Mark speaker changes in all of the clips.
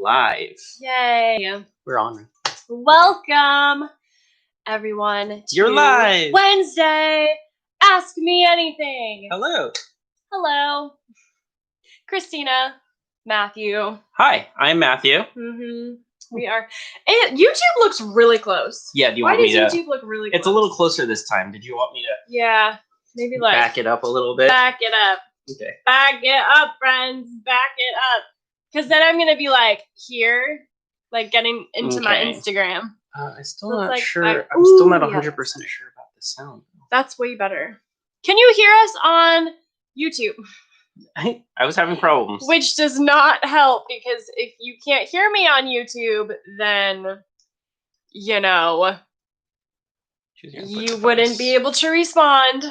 Speaker 1: live.
Speaker 2: Yay.
Speaker 1: We're on.
Speaker 2: Welcome, everyone, to
Speaker 1: You're live.
Speaker 2: Wednesday. Ask Me Anything.
Speaker 1: Hello.
Speaker 2: Hello. Christina, Matthew.
Speaker 1: Hi, I'm Matthew.
Speaker 2: We are. And YouTube looks really close.
Speaker 1: Yeah, do you
Speaker 2: Why
Speaker 1: want me to?
Speaker 2: does YouTube look really close?
Speaker 1: It's a little closer this time. Did you want me to?
Speaker 2: Yeah, maybe like.
Speaker 1: Back it up a little bit?
Speaker 2: Back it up.
Speaker 1: Okay.
Speaker 2: Back it up, friends. Back it up. Because then I'm going to be like here, like getting into my Instagram.
Speaker 1: I'm still not sure.
Speaker 2: I'm
Speaker 1: still not 100% sure about the sound.
Speaker 2: That's way better. Can you hear us on YouTube?
Speaker 1: I was having problems.
Speaker 2: Which does not help, because if you can't hear me on YouTube, then, you know, you wouldn't be able to respond.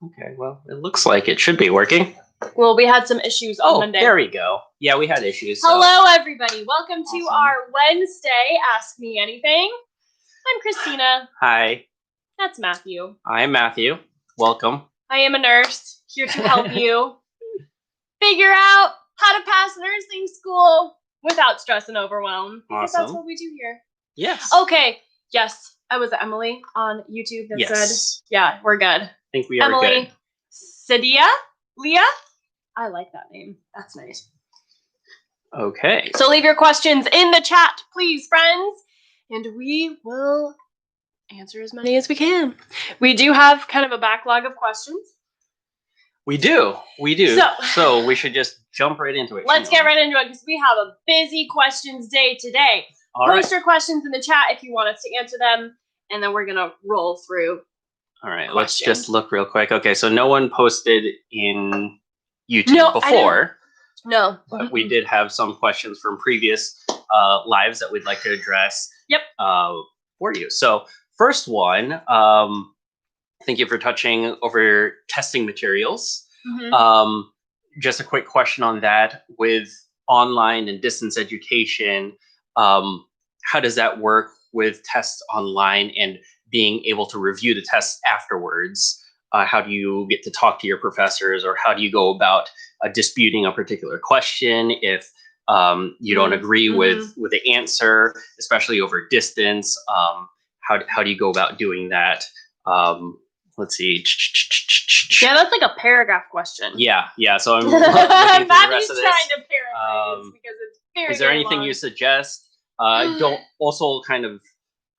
Speaker 1: Okay, well, it looks like it should be working.
Speaker 2: Well, we had some issues on Monday.
Speaker 1: There we go. Yeah, we had issues.
Speaker 2: Hello, everybody. Welcome to our Wednesday Ask Me Anything. I'm Christina.
Speaker 1: Hi.
Speaker 2: That's Matthew.
Speaker 1: I'm Matthew. Welcome.
Speaker 2: I am a nurse, here to help you figure out how to pass nursing school without stress and overwhelm. Because that's what we do here.
Speaker 1: Yes.
Speaker 2: Okay. Yes. I was Emily on YouTube that said, yeah, we're good.
Speaker 1: I think we are
Speaker 2: Emily
Speaker 1: good.
Speaker 2: Sadia? Leah? I like that name. That's nice.
Speaker 1: Okay.
Speaker 2: So leave your questions in the chat, please, friends. And we will answer as many as we can. We do have kind of a backlog of questions.
Speaker 1: We do. So we should just jump right into it.
Speaker 2: Let's get right into it, because we have a busy questions day today. Post your questions in the chat if you want us to answer them, and then we're going to roll through.
Speaker 1: All right, let's just look real quick. Okay, so no one posted in YouTube before.
Speaker 2: No.
Speaker 1: But we did have some questions from previous lives that we'd like to address for you. So first one, thank you for touching over testing materials. Just a quick question on that. With online and distance education, how does that work with tests online and being able to review the tests afterwards? How do you get to talk to your professors, or how do you go about disputing a particular question if you don't agree with the answer, especially over distance? How do you go about doing that? Let's see.
Speaker 2: Yeah, that's like a paragraph question.
Speaker 1: Yeah. So I'm looking through the rest of this.
Speaker 2: Trying to paraphrase because it's very.
Speaker 1: Is there anything long. You suggest? Don't also kind of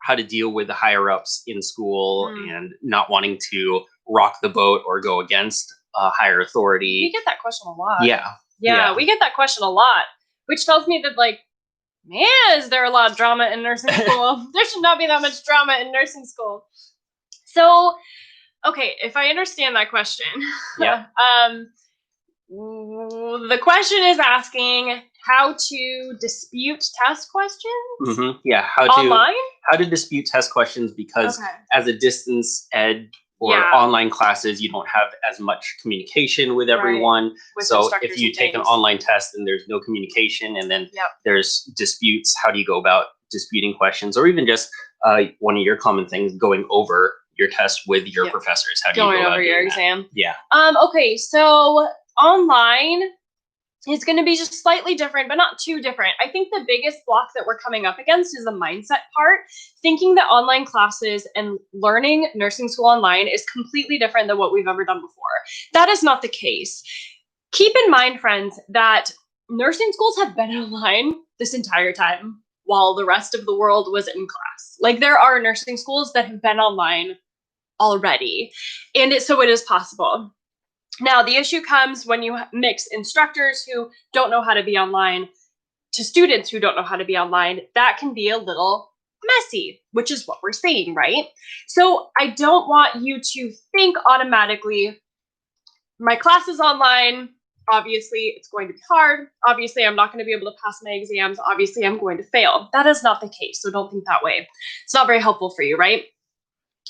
Speaker 1: how to deal with the higher ups in school and not wanting to rock the boat or go against higher authority.
Speaker 2: We get that question a lot.
Speaker 1: Yeah,
Speaker 2: we get that question a lot, which tells me that, like, man, is there a lot of drama in nursing school? There should not be that much drama in nursing school. So, okay, if I understand that question, the question is asking how to dispute test questions.
Speaker 1: Yeah,
Speaker 2: online?
Speaker 1: How to dispute test questions, because as a distance ed or online classes, you don't have as much communication with everyone. So if you take an online test and there's no communication, and then there's disputes, how do you go about disputing questions? Or even just one of your common things, going over your test with your professors. How do you go about your exam? Yeah.
Speaker 2: Okay, so online is going to be just slightly different, but not too different. I think the biggest block that we're coming up against is the mindset part. Thinking that online classes and learning nursing school online is completely different than what we've ever done before. That is not the case. Keep in mind, friends, that nursing schools have been online this entire time while the rest of the world was in class. Like, there are nursing schools that have been online already, and so it is possible. Now, the issue comes when you mix instructors who don't know how to be online to students who don't know how to be online. That can be a little messy, which is what we're seeing, right? So I don't want you to think automatically, my class is online. Obviously, it's going to be hard. Obviously, I'm not going to be able to pass my exams. Obviously, I'm going to fail. That is not the case, so don't think that way. It's not very helpful for you, right?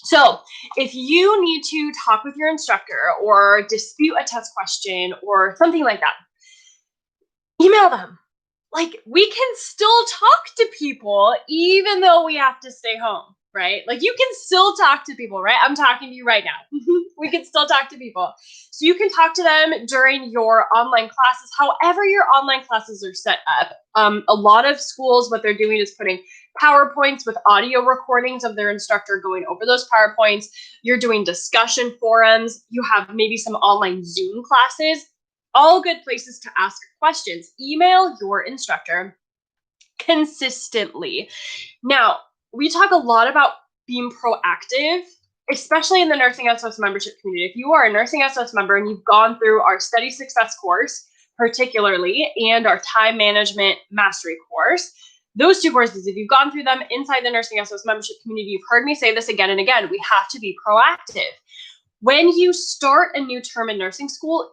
Speaker 2: So if you need to talk with your instructor or dispute a test question or something like that, email them. Like, we can still talk to people even though we have to stay home. right? Like you can still talk to people, right? I'm talking to you right now. We can still talk to people. So you can talk to them during your online classes, however your online classes are set up. A lot of schools, what they're doing is putting PowerPoints with audio recordings of their instructor going over those PowerPoints. You're doing discussion forums. You have maybe some online Zoom classes. All good places to ask questions. Email your instructor consistently. Now, we talk a lot about being proactive, especially in the Nursing SOS membership community. If you are a Nursing SOS member and you've gone through our Study Success course, particularly, and our Time Management Mastery course, those two courses, if you've gone through them inside the Nursing SOS membership community, you've heard me say this again and again, we have to be proactive. When you start a new term in nursing school,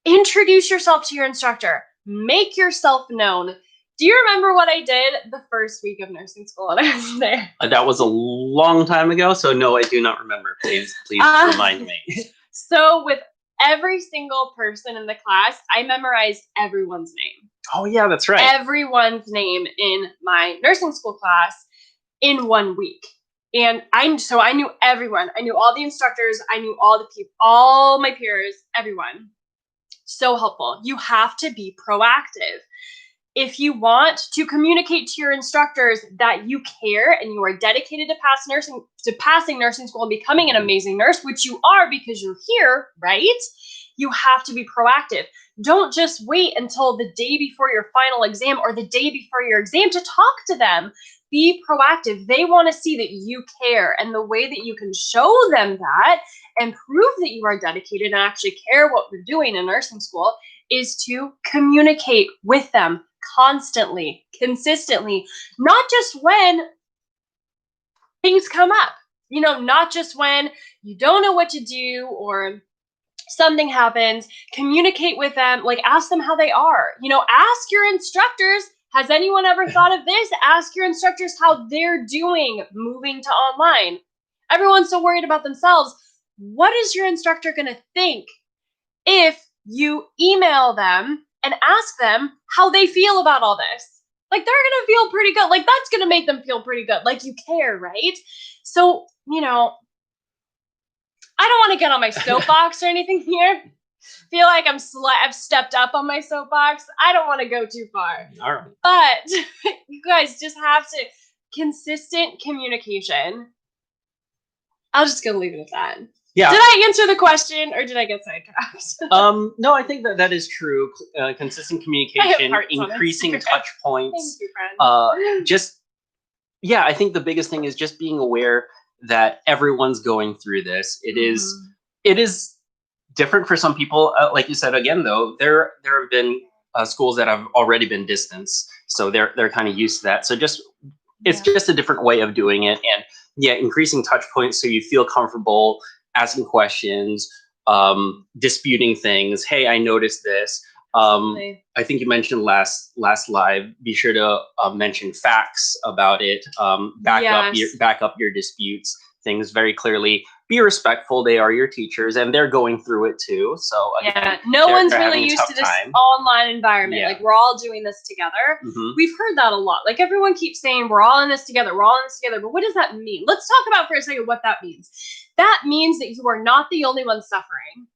Speaker 2: introduce yourself to your instructor. Make yourself known. Do you remember what I did the first week of nursing school when I was there?
Speaker 1: That was a long time ago, so no, I do not remember. Please remind me.
Speaker 2: So with every single person in the class, I memorized everyone's name.
Speaker 1: Oh yeah, that's right.
Speaker 2: Everyone's name in my nursing school class in 1 week. And I knew everyone. I knew all the instructors. I knew all the people, all my peers, everyone. So helpful. You have to be proactive. If you want to communicate to your instructors that you care and you are dedicated to passing nursing school and becoming an amazing nurse, which you are because you're here, right? You have to be proactive. Don't just wait until the day before your final exam or the day before your exam to talk to them. Be proactive. They want to see that you care. And the way that you can show them that and prove that you are dedicated and actually care what you're doing in nursing school is to communicate with them constantly, consistently, not just when things come up, not just when you don't know what to do or something happens. Communicate with them, like ask them how they are. Ask your instructors, has anyone ever thought of this? Ask your instructors how they're doing moving to online. Everyone's so worried about themselves. What is your instructor going to think if you email them and ask them how they feel about all this? Like, they're going to feel pretty good. Like, that's going to make them feel pretty good. Like, you care, right? So, I don't want to get on my soapbox or anything here. Feel like I've stepped up on my soapbox. I don't want to go too far.
Speaker 1: All right.
Speaker 2: But you guys just have to, consistent communication. I'm just going to leave it at that.
Speaker 1: Yeah.
Speaker 2: Did I answer the question or did I get sidetracked?
Speaker 1: No, I think that is true. Consistent communication, increasing touch points.
Speaker 2: Thank you, friend.
Speaker 1: I think the biggest thing is just being aware that everyone's going through this. It is different for some people. Like you said, again, though, there have been schools that have already been distanced, so they're kind of used to that. So it's just a different way of doing it, and increasing touch points so you feel comfortable asking questions, disputing things. Hey, I noticed this. I think you mentioned last live. Be sure to mention facts about it. Back up your disputes. Things very clearly. Be respectful. They are your teachers, and they're going through it too. So again,
Speaker 2: no one's really used to this online environment. Like, we're all doing this together. We've heard that a lot. Like, everyone keeps saying we're all in this together. We're all in this together. But what does that mean? Let's talk about for a second what that means. That means that you are not the only one suffering.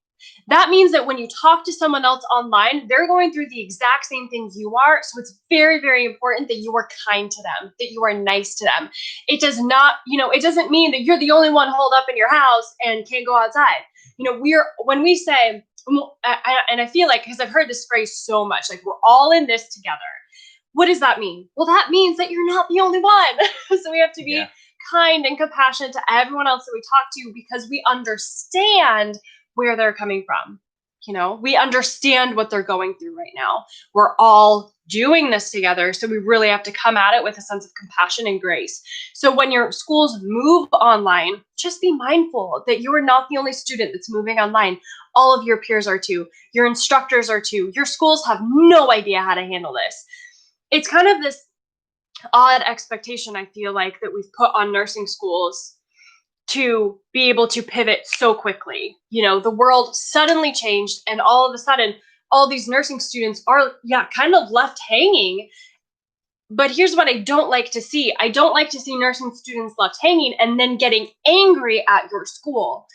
Speaker 2: That means that when you talk to someone else online, they're going through the exact same things you are. So it's very, very important that you are kind to them, that you are nice to them. It does not, it doesn't mean that you're the only one holed up in your house and can't go outside. When we say, and I feel like, because I've heard this phrase so much, like, we're all in this together. What does that mean? Well, that means that you're not the only one. So we have to be kind and compassionate to everyone else that we talk to, because we understand where they're coming from. We understand what they're going through right now. We're all doing this together. So we really have to come at it with a sense of compassion and grace. So when your schools move online, just be mindful that you are not the only student that's moving online. All of your peers are too. Your instructors are too. Your schools have no idea how to handle this. It's kind of this odd expectation, I feel like, that we've put on nursing schools to be able to pivot so quickly. The world suddenly changed, and all of a sudden, all these nursing students are, kind of left hanging. But here's what I don't like to see. I don't like to see nursing students left hanging and then getting angry at your school.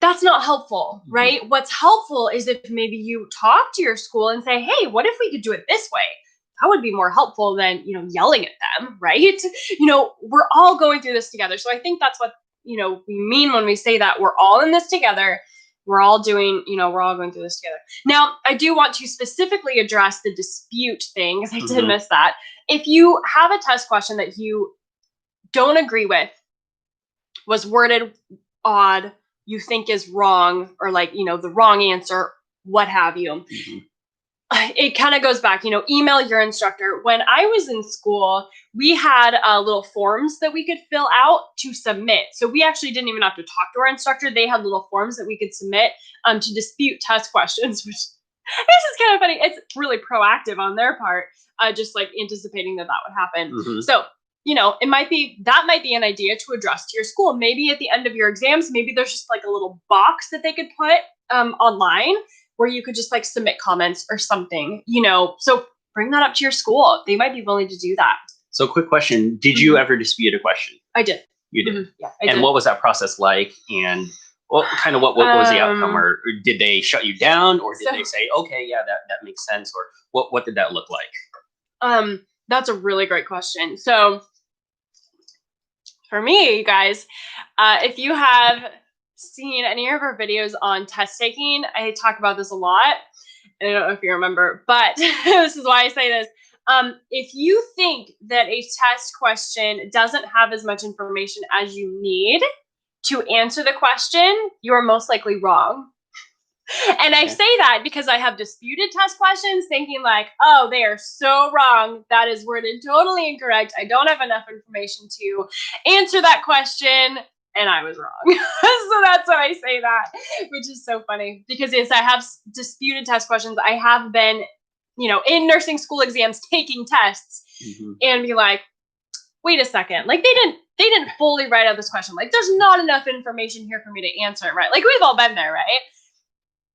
Speaker 2: That's not helpful, right? What's helpful is if maybe you talk to your school and say, hey, what if we could do it this way? That would be more helpful than, yelling at them, right? We're all going through this together. So I think that's what, we mean when we say that we're all in this together. We're all doing, we're all going through this together. Now, I do want to specifically address the dispute thing, because I did miss that. If you have a test question that you don't agree with, was worded odd, you think is wrong, or the wrong answer, what have you. It kind of goes back, email your instructor. When I was in school, we had little forms that we could fill out to submit. So we actually didn't even have to talk to our instructor. They had little forms that we could submit to dispute test questions, which this is kind of funny. It's really proactive on their part, just like anticipating that would happen. So, that might be an idea to address to your school. Maybe at the end of your exams, maybe there's just like a little box that they could put online where you could just like submit comments or something, so bring that up to your school. They might be willing to do that. So
Speaker 1: quick question. Did you ever dispute a question?
Speaker 2: I did.
Speaker 1: You did?
Speaker 2: Yeah,
Speaker 1: I did. What was that process like? And what was the outcome? Or did they shut you down? Or did they say, okay, yeah, that makes sense? Or what did that look like?
Speaker 2: That's a really great question. So for me, you guys, if you have seen any of our videos on test taking, I talk about this a lot. I don't know if you remember, but this is why I say this. If you think that a test question doesn't have as much information as you need to answer the question, you are most likely wrong. And I say that because I have disputed test questions thinking like, oh, they are so wrong. That is worded totally incorrect. I don't have enough information to answer that question. And I was wrong. So that's why I say that, which is so funny because yes, I have disputed test questions. I have been, in nursing school exams taking tests and be like, wait a second, like they didn't fully write out this question. Like there's not enough information here for me to answer it, right? Like we've all been there, right?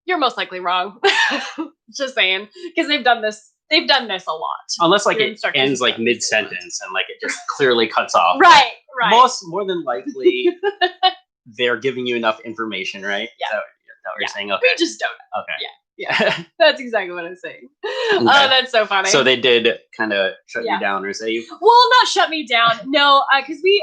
Speaker 2: You're most likely wrong. Just saying, because they've done this a lot.
Speaker 1: Unless like it ends like mid-sentence and like it just clearly cuts off.
Speaker 2: Right.
Speaker 1: More than likely, they're giving you enough information, right?
Speaker 2: Yeah.
Speaker 1: Is that what you're saying? Okay.
Speaker 2: We just don't know.
Speaker 1: Okay.
Speaker 2: Yeah. That's exactly what I'm saying. Okay. Oh, that's so funny.
Speaker 1: So they did kind of shut you down or say you?
Speaker 2: Well, not shut me down. No, because the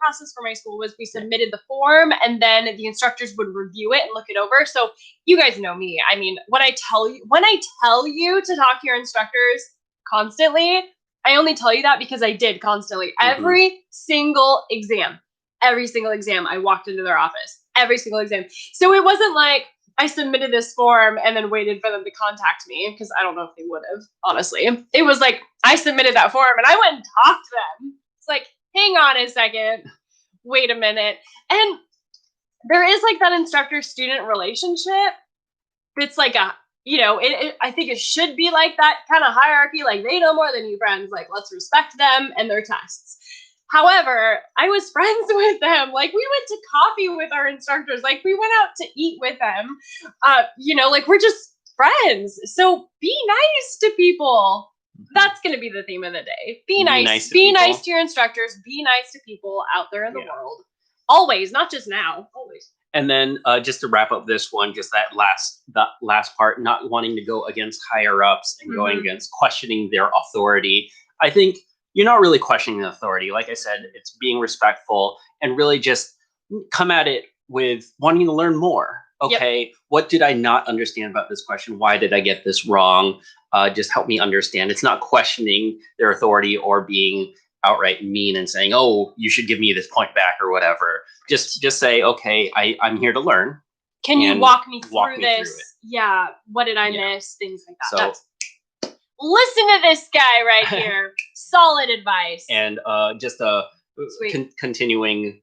Speaker 2: process for my school was we submitted the form and then the instructors would review it and look it over. So you guys know me. I mean, when I tell you to talk to your instructors constantly, I only tell you that because I did constantly. Every single exam, I walked into their office. Every single exam. So it wasn't like I submitted this form and then waited for them to contact me because I don't know if they would have, honestly. It was like I submitted that form and I went and talked to them. It's like, hang on a second, wait a minute. And there is like that instructor-student relationship. It's like I think it should be like that kind of hierarchy. Like they know more than you friends. Like let's respect them and their tests. However, I was friends with them. Like we went to coffee with our instructors. Like we went out to eat with them. Like we're just friends. So be nice to people. That's going to be the theme of the day. Be nice. Be nice to your instructors. Be nice to people out there in the world. Always, not just now. Always.
Speaker 1: And then just to wrap up this one, just that last part, not wanting to go against higher ups and going against questioning their authority. I think you're not really questioning the authority. Like I said, it's being respectful and really just come at it with wanting to learn more. Okay, what did I not understand about this question? Why did I get this wrong? Just help me understand. It's not questioning their authority or being outright mean and saying, oh, you should give me this point back or whatever. Just say, okay, I'm here to learn.
Speaker 2: Can you walk me through this? Yeah. What did I miss? Things like that. Listen to this guy right here. Solid advice.
Speaker 1: And just a continuing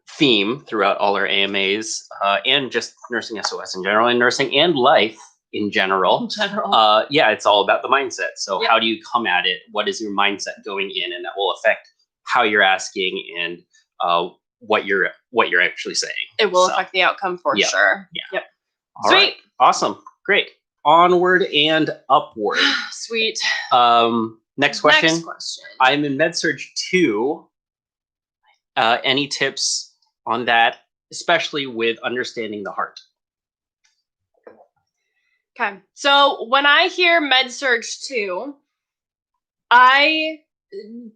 Speaker 1: theme throughout all our AMAs and just nursing SOS in general and nursing and life in general. It's all about the mindset. So how do you come at it? What is your mindset going in? And that will affect how you're asking and what you're actually saying.
Speaker 2: It will affect the outcome for sure.
Speaker 1: Yeah.
Speaker 2: Yep.
Speaker 1: All right. Awesome. Great. Onward and upward.
Speaker 2: Sweet.
Speaker 1: Next question.
Speaker 2: Next question.
Speaker 1: I'm in MedSurg 2. Any tips on that, especially with understanding the heart?
Speaker 2: Okay. So when I hear MedSurg 2,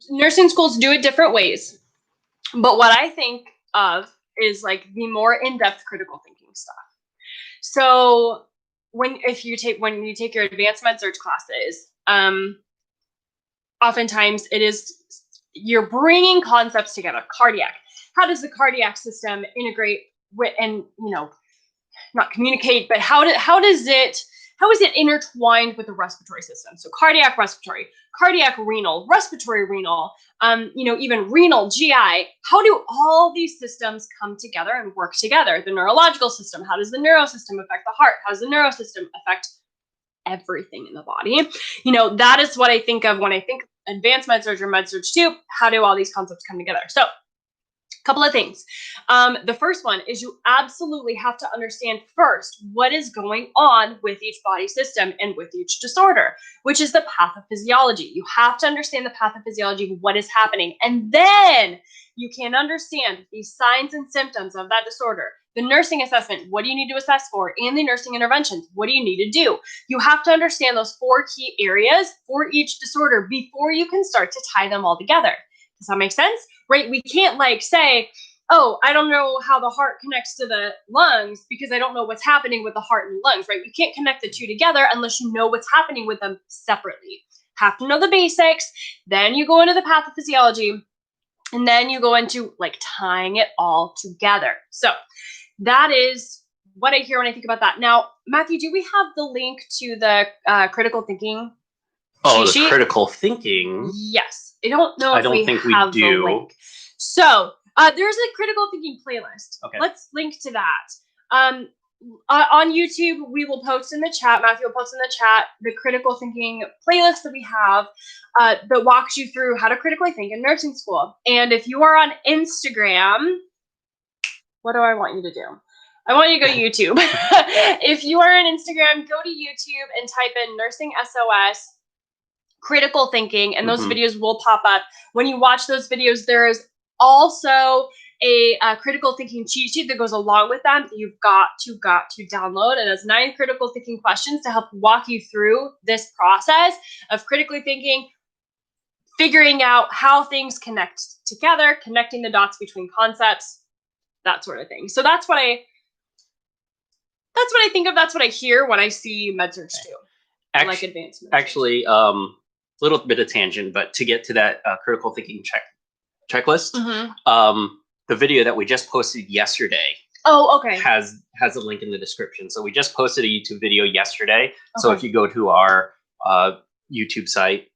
Speaker 2: nursing schools do it different ways. But what I think of is like the more in-depth critical thinking stuff. So when you take your advanced MedSurg classes, oftentimes it is you're bringing concepts together. Cardiac. How does the cardiac system integrate with, and not communicate, but how is it intertwined with the respiratory system? So cardiac, respiratory, cardiac, renal, respiratory, renal, even renal, GI. How do all these systems come together and work together? The neurological system. How does the neurosystem affect the heart? How does the neurosystem affect everything in the body? That is what I think of when I think advanced MedSurg or MedSurg 2. How do all these concepts come together? So couple of things. The first one is you absolutely have to understand first what is going on with each body system and with each disorder, which is the pathophysiology. You have to understand the pathophysiology of what is happening, and then you can understand the signs and symptoms of that disorder. The nursing assessment, what do you need to assess for? And the nursing interventions, what do you need to do? You have to understand those 4 key areas for each disorder before you can start to tie them all together. Does that make sense? Right? We can't say, oh, I don't know how the heart connects to the lungs because I don't know what's happening with the heart and lungs, right? You can't connect the two together unless you know what's happening with them separately. Have to know the basics, then you go into the pathophysiology, and then you go into tying it all together. So that is what I hear when I think about that. Now, Matthew, do we have the link to the critical thinking?
Speaker 1: Oh, the critical thinking.
Speaker 2: Yes. I don't know if we have the link. So there's a critical thinking playlist. Okay. Let's link to that. On YouTube, we will post in the chat. Matthew will post in the chat the critical thinking playlist that we have that walks you through how to critically think in nursing school. And if you are on Instagram, what do I want you to do? I want you to go to YouTube. If you are on Instagram, go to YouTube and type in Nursing SOS critical thinking, and those videos will pop up. When you watch those videos, there is also a critical thinking cheat sheet that goes along with them that you've got to download. It has 9 critical thinking questions to help walk you through this process of critically thinking, figuring out how things connect together, connecting the dots between concepts, that sort of thing. So that's what I think of. That's what I hear when I see MedSurg 2. Advanced MedSurg.
Speaker 1: Actually, little bit of tangent, but to get to that critical thinking checklist, the video that we just posted yesterday has a link in the description. So we just posted a YouTube video yesterday. Okay. So if you go to our YouTube site,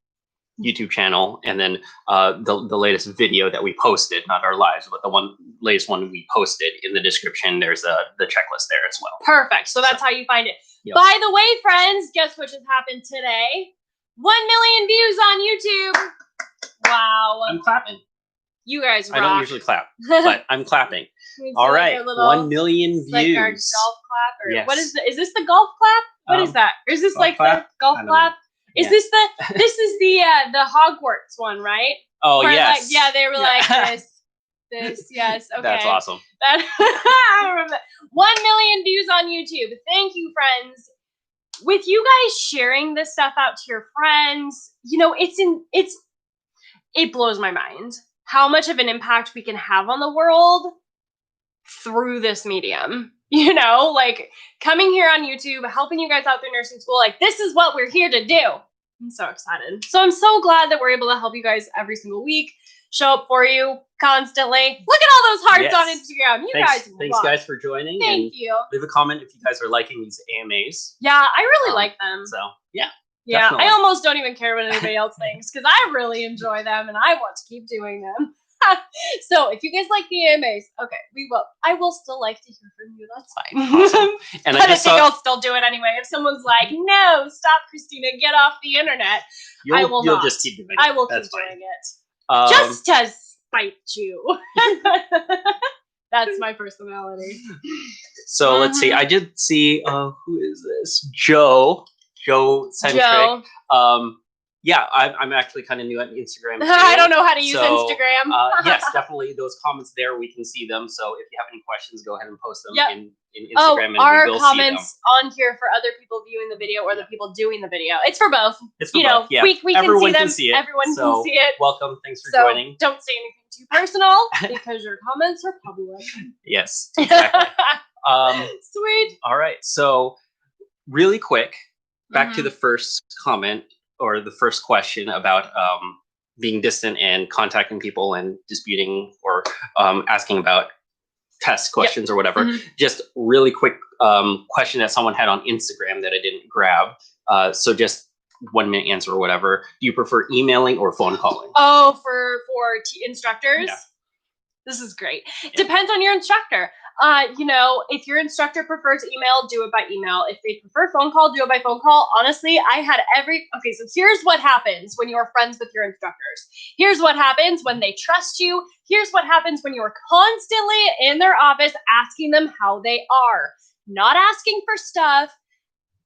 Speaker 1: YouTube channel, and then the latest video that we posted, not our lives, but the latest one we posted, in the description, there's the checklist there as well.
Speaker 2: Perfect. So that's how you find it. Yep. By the way, friends, guess what just happened today? 1 million views on YouTube. Wow.
Speaker 1: I'm clapping.
Speaker 2: You guys rock.
Speaker 1: I don't usually clap, but I'm clapping. All right. 1 million views.
Speaker 2: Like our golf clap? Or yes. What is this the golf clap? What is that? Or is this the golf clap? Is this this is the Hogwarts one, right?
Speaker 1: Oh, yes.
Speaker 2: They were like this, yes. Okay.
Speaker 1: That's awesome.
Speaker 2: I remember that. 1 million views on YouTube. Thank you, friends. With you guys sharing this stuff out to your friends, it blows my mind how much of an impact we can have on the world through this medium. Coming here on YouTube, helping you guys out through nursing school, this is what we're here to do. I'm so excited. So I'm so glad that we're able to help you guys every single week, show up for you constantly. Look at all those hearts on Instagram.
Speaker 1: Thanks guys for joining.
Speaker 2: Thank you.
Speaker 1: Leave a comment if you guys are liking these AMAs.
Speaker 2: Yeah, I really like them.
Speaker 1: So yeah.
Speaker 2: Yeah,
Speaker 1: definitely.
Speaker 2: I almost don't even care what anybody else thinks because I really enjoy them and I want to keep doing them. So if you guys like the AMAs, okay, I will still like to hear from you. That's fine.
Speaker 1: Awesome. And
Speaker 2: but I think I'll still do it anyway. If someone's like, "No, stop, Christina, get off the internet," I will not.
Speaker 1: You'll just keep doing it.
Speaker 2: I will keep doing it. Just to spite you. That's my personality.
Speaker 1: So let's see. I did see. Who is this? Joe Centric. yeah, I'm actually kind of new at Instagram too.
Speaker 2: I don't know how to use
Speaker 1: So,
Speaker 2: Instagram.
Speaker 1: Yes, definitely those comments there, we can see them. So if you have any questions, go ahead and post them
Speaker 2: Yep.
Speaker 1: in
Speaker 2: Oh,
Speaker 1: Instagram, and
Speaker 2: our
Speaker 1: we will
Speaker 2: comments on here for other people viewing the video or the people doing the video. It's for both.
Speaker 1: see them. It's for
Speaker 2: You
Speaker 1: both,
Speaker 2: know,
Speaker 1: yeah.
Speaker 2: we
Speaker 1: Everyone
Speaker 2: can
Speaker 1: can
Speaker 2: see them.
Speaker 1: see it.
Speaker 2: Everyone
Speaker 1: So,
Speaker 2: can see it.
Speaker 1: welcome. Thanks for
Speaker 2: So
Speaker 1: joining.
Speaker 2: don't say anything too personal because your comments are public.
Speaker 1: Yes, exactly.
Speaker 2: Sweet.
Speaker 1: All right. So really quick, back to
Speaker 2: Mhm.
Speaker 1: the first comment or the first question about being distant and contacting people and disputing or asking about test questions or whatever.
Speaker 2: Mhm.
Speaker 1: Just really quick question that someone had on Instagram that I didn't grab. So just 1 minute answer or whatever. Do you prefer emailing or phone calling?
Speaker 2: Oh, for instructors.
Speaker 1: Yeah.
Speaker 2: This is great.
Speaker 1: Yeah.
Speaker 2: Depends on your instructor. You know, if your instructor prefers email, do it by email. If they prefer phone call, do it by phone call. Honestly, I had okay, so here's what happens when you're friends with your instructors. Here's what happens when they trust you. Here's what happens when you're constantly in their office asking them how they are. Not asking for stuff,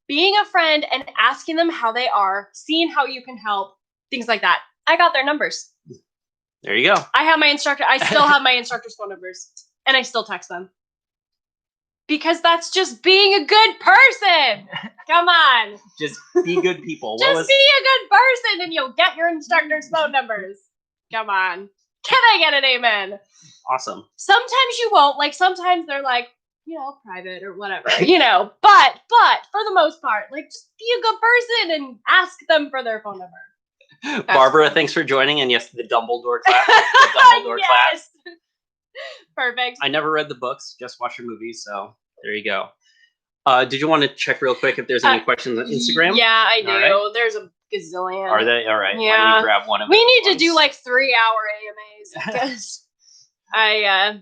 Speaker 2: being a friend and asking them how they are, seeing how you can help, things like that. I got their numbers.
Speaker 1: There you go.
Speaker 2: I still have my instructor's phone numbers, and I still text them. Because that's just being a good person. Come on.
Speaker 1: Just be good people.
Speaker 2: Be a good person and you'll get your instructor's phone numbers. Come on. Can I get an amen?
Speaker 1: Awesome.
Speaker 2: Sometimes you won't. Like, sometimes they're like, you know, private or whatever, you know. But for the most part, like, just be a good person and ask them for their phone number.
Speaker 1: Barbara, thanks for joining. And yes, the Dumbledore class. The Dumbledore class.
Speaker 2: Perfect.
Speaker 1: I never read the books, just watched the movies. So there you go. Did you want to check real quick if there's any questions on Instagram?
Speaker 2: Yeah, I do.
Speaker 1: Right.
Speaker 2: There's a gazillion.
Speaker 1: Are they? All right.
Speaker 2: Yeah.
Speaker 1: Why don't you grab one of them?
Speaker 2: We need to do like 3-hour AMAs because okay.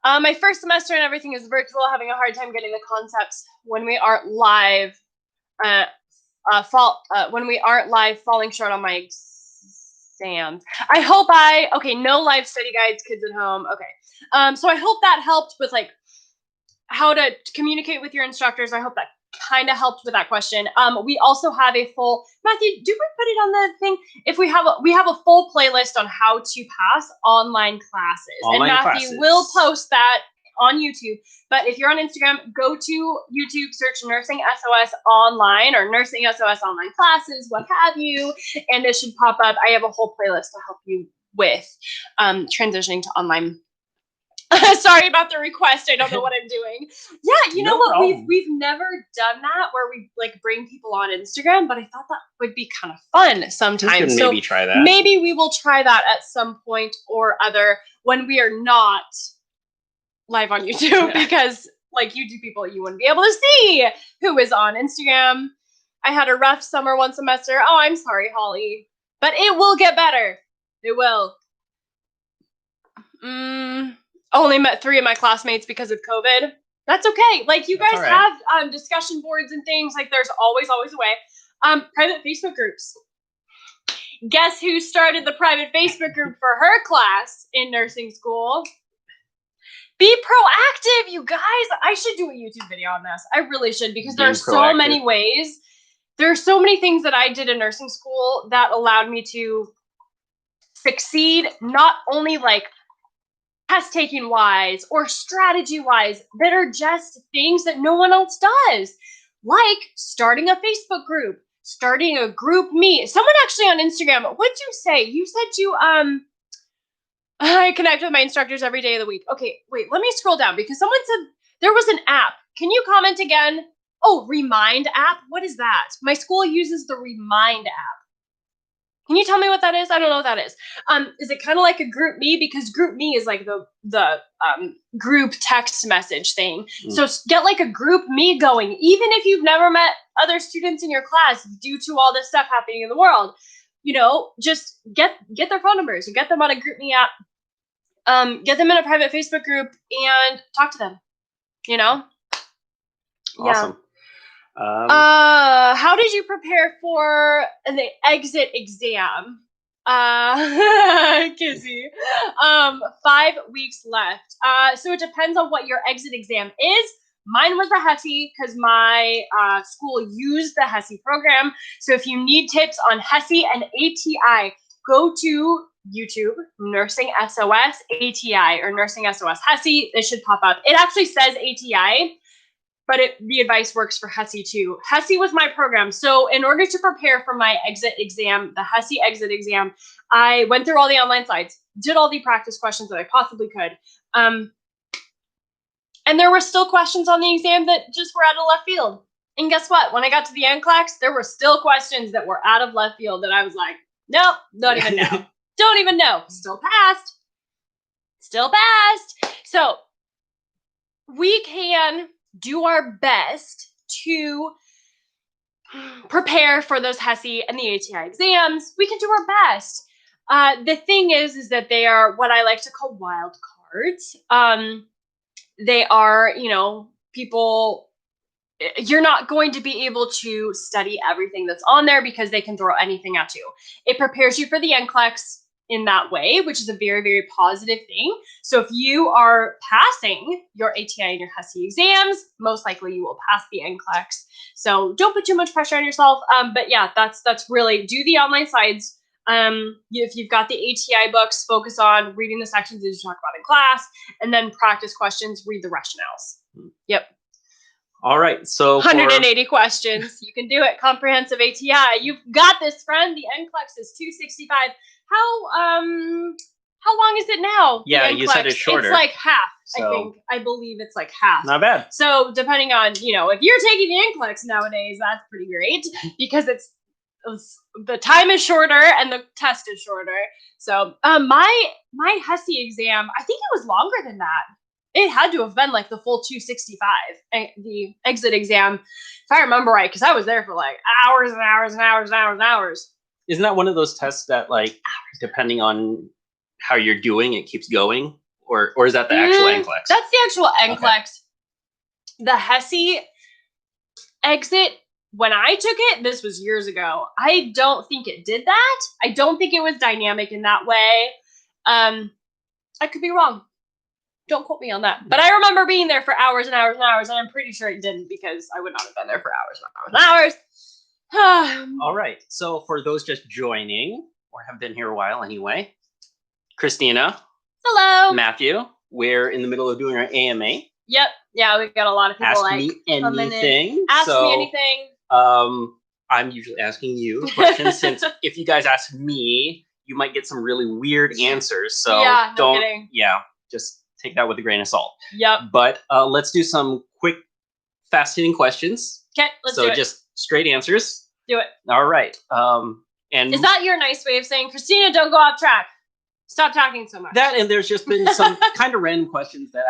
Speaker 2: My first semester and everything is virtual, having a hard time getting the concepts when we aren't live. When we aren't live, falling short on my exams. Okay, no live study guides, kids at home. Okay. So I hope that helped with like how to communicate with your instructors. I hope that kind of helped with that question. We also have a full Matthew, do we put it on the thing? If we have a full playlist on how to pass online classes. And Matthew will post that on YouTube. But if you're on Instagram, go to YouTube, search Nursing SOS Online or Nursing SOS Online Classes, what have you, and it should pop up. I have a whole playlist to help you with transitioning to online. Sorry about the request. I don't know what I'm doing. Yeah, you know what?
Speaker 1: Problem.
Speaker 2: We've never done that where we like bring people on Instagram, but I thought that would be kind of fun sometimes.
Speaker 1: So maybe try that.
Speaker 2: Maybe we will try that at some point or other when we are not live on YouTube because like YouTube people, you wouldn't be able to see who is on Instagram. I had a rough summer one semester. Oh, I'm sorry, Holly, but it will get better. It will. Only met 3 of my classmates because of COVID. That's okay. Like you guys have discussion boards and things. Like there's always a way. Private Facebook groups. Guess who started the private Facebook group for her class in nursing school? Be proactive, you guys. I should do a YouTube video on this. I really should because there are so many ways. There are so many things that I did in nursing school that allowed me to succeed, not only like test taking wise or strategy wise, that are just things that no one else does. Like starting a Facebook group, starting a group meet. Someone actually on Instagram, what'd you say? You said you, I connect with my instructors every day of the week. Okay, wait, let me scroll down because someone said there was an app. Can you comment again? Oh, Remind app. What is that? My school uses the Remind app. Can you tell me what that is? I don't know what that is. Is it kind of like a group me? Because group me is like the group text message thing. So get like a group me going, even if you've never met other students in your class due to all this stuff happening in the world. You know, just get their phone numbers and get them on a group me app. Get them in a private Facebook group and talk to them. You know?
Speaker 1: Awesome.
Speaker 2: How did you prepare for the exit exam? Kizzy. 5 weeks left. So it depends on what your exit exam is. Mine was the HESI because my school used the HESI program. So if you need tips on HESI and ATI, go to YouTube, Nursing SOS ATI or Nursing SOS HESI. This should pop up. It actually says ATI, but the advice works for HESI too. HESI was my program. So in order to prepare for my exit exam, the HESI exit exam, I went through all the online slides, did all the practice questions that I possibly could. And there were still questions on the exam that just were out of left field. And guess what? When I got to the NCLEX, there were still questions that were out of left field that I was like, nope, don't even know. Don't even know. Still passed. Still passed. So we can do our best to prepare for those HESI and the ATI exams. We can do our best. The thing is that they are what I like to call wild cards. They are, people, you're not going to be able to study everything that's on there because they can throw anything at you. It prepares you for the NCLEX in that way, which is a very, very positive thing. So if you are passing your ATI and your HESI exams, most likely you will pass the NCLEX. So don't put too much pressure on yourself. But yeah, that's really, do the online slides. If you've got the ATI books, focus on reading the sections that you talk about in class, and then practice questions, read the rationales. Yep.
Speaker 1: All right. So
Speaker 2: 180 questions. You can do it. Comprehensive ATI. You've got this, friend. The NCLEX is 265. How long is it now?
Speaker 1: Yeah, you said it's shorter.
Speaker 2: It's like half,
Speaker 1: So,
Speaker 2: I believe it's like half.
Speaker 1: not bad.
Speaker 2: So depending on, if you're taking the NCLEX nowadays, that's pretty great because the time is shorter and the test is shorter. So my HESI exam, I think it was longer than that. It had to have been like the full 265, the exit exam, if I remember right, because I was there for like hours and hours and hours and hours and hours.
Speaker 1: Isn't that one of those tests that, like, depending on how you're doing, it keeps going? Or is that the actual NCLEX?
Speaker 2: That's the actual NCLEX. Okay. The HESI exit, when I took it, this was years ago, I don't think it did that. I don't think it was dynamic in that way. I could be wrong. Don't quote me on that. But I remember being there for hours and hours and hours, and I'm pretty sure it didn't because I would not have been there for hours and hours and hours.
Speaker 1: All right. So for those just joining or have been here a while anyway, Christina.
Speaker 2: Hello.
Speaker 1: Matthew. We're in the middle of doing our AMA.
Speaker 2: Yep. Yeah, we've got a lot of people
Speaker 1: Ask me anything.
Speaker 2: Ask me anything.
Speaker 1: I'm usually asking you questions since if you guys ask me, you might get some really weird answers. So
Speaker 2: yeah, no kidding.
Speaker 1: Just take that with a grain of salt.
Speaker 2: Yep.
Speaker 1: But let's do some quick, fast-hitting questions.
Speaker 2: Okay, let's do it. So
Speaker 1: just straight answers.
Speaker 2: Do it.
Speaker 1: All right. And
Speaker 2: is that your nice way of saying, Christina, don't go off track? Stop talking so much.
Speaker 1: That, and there's just been some kind of random questions that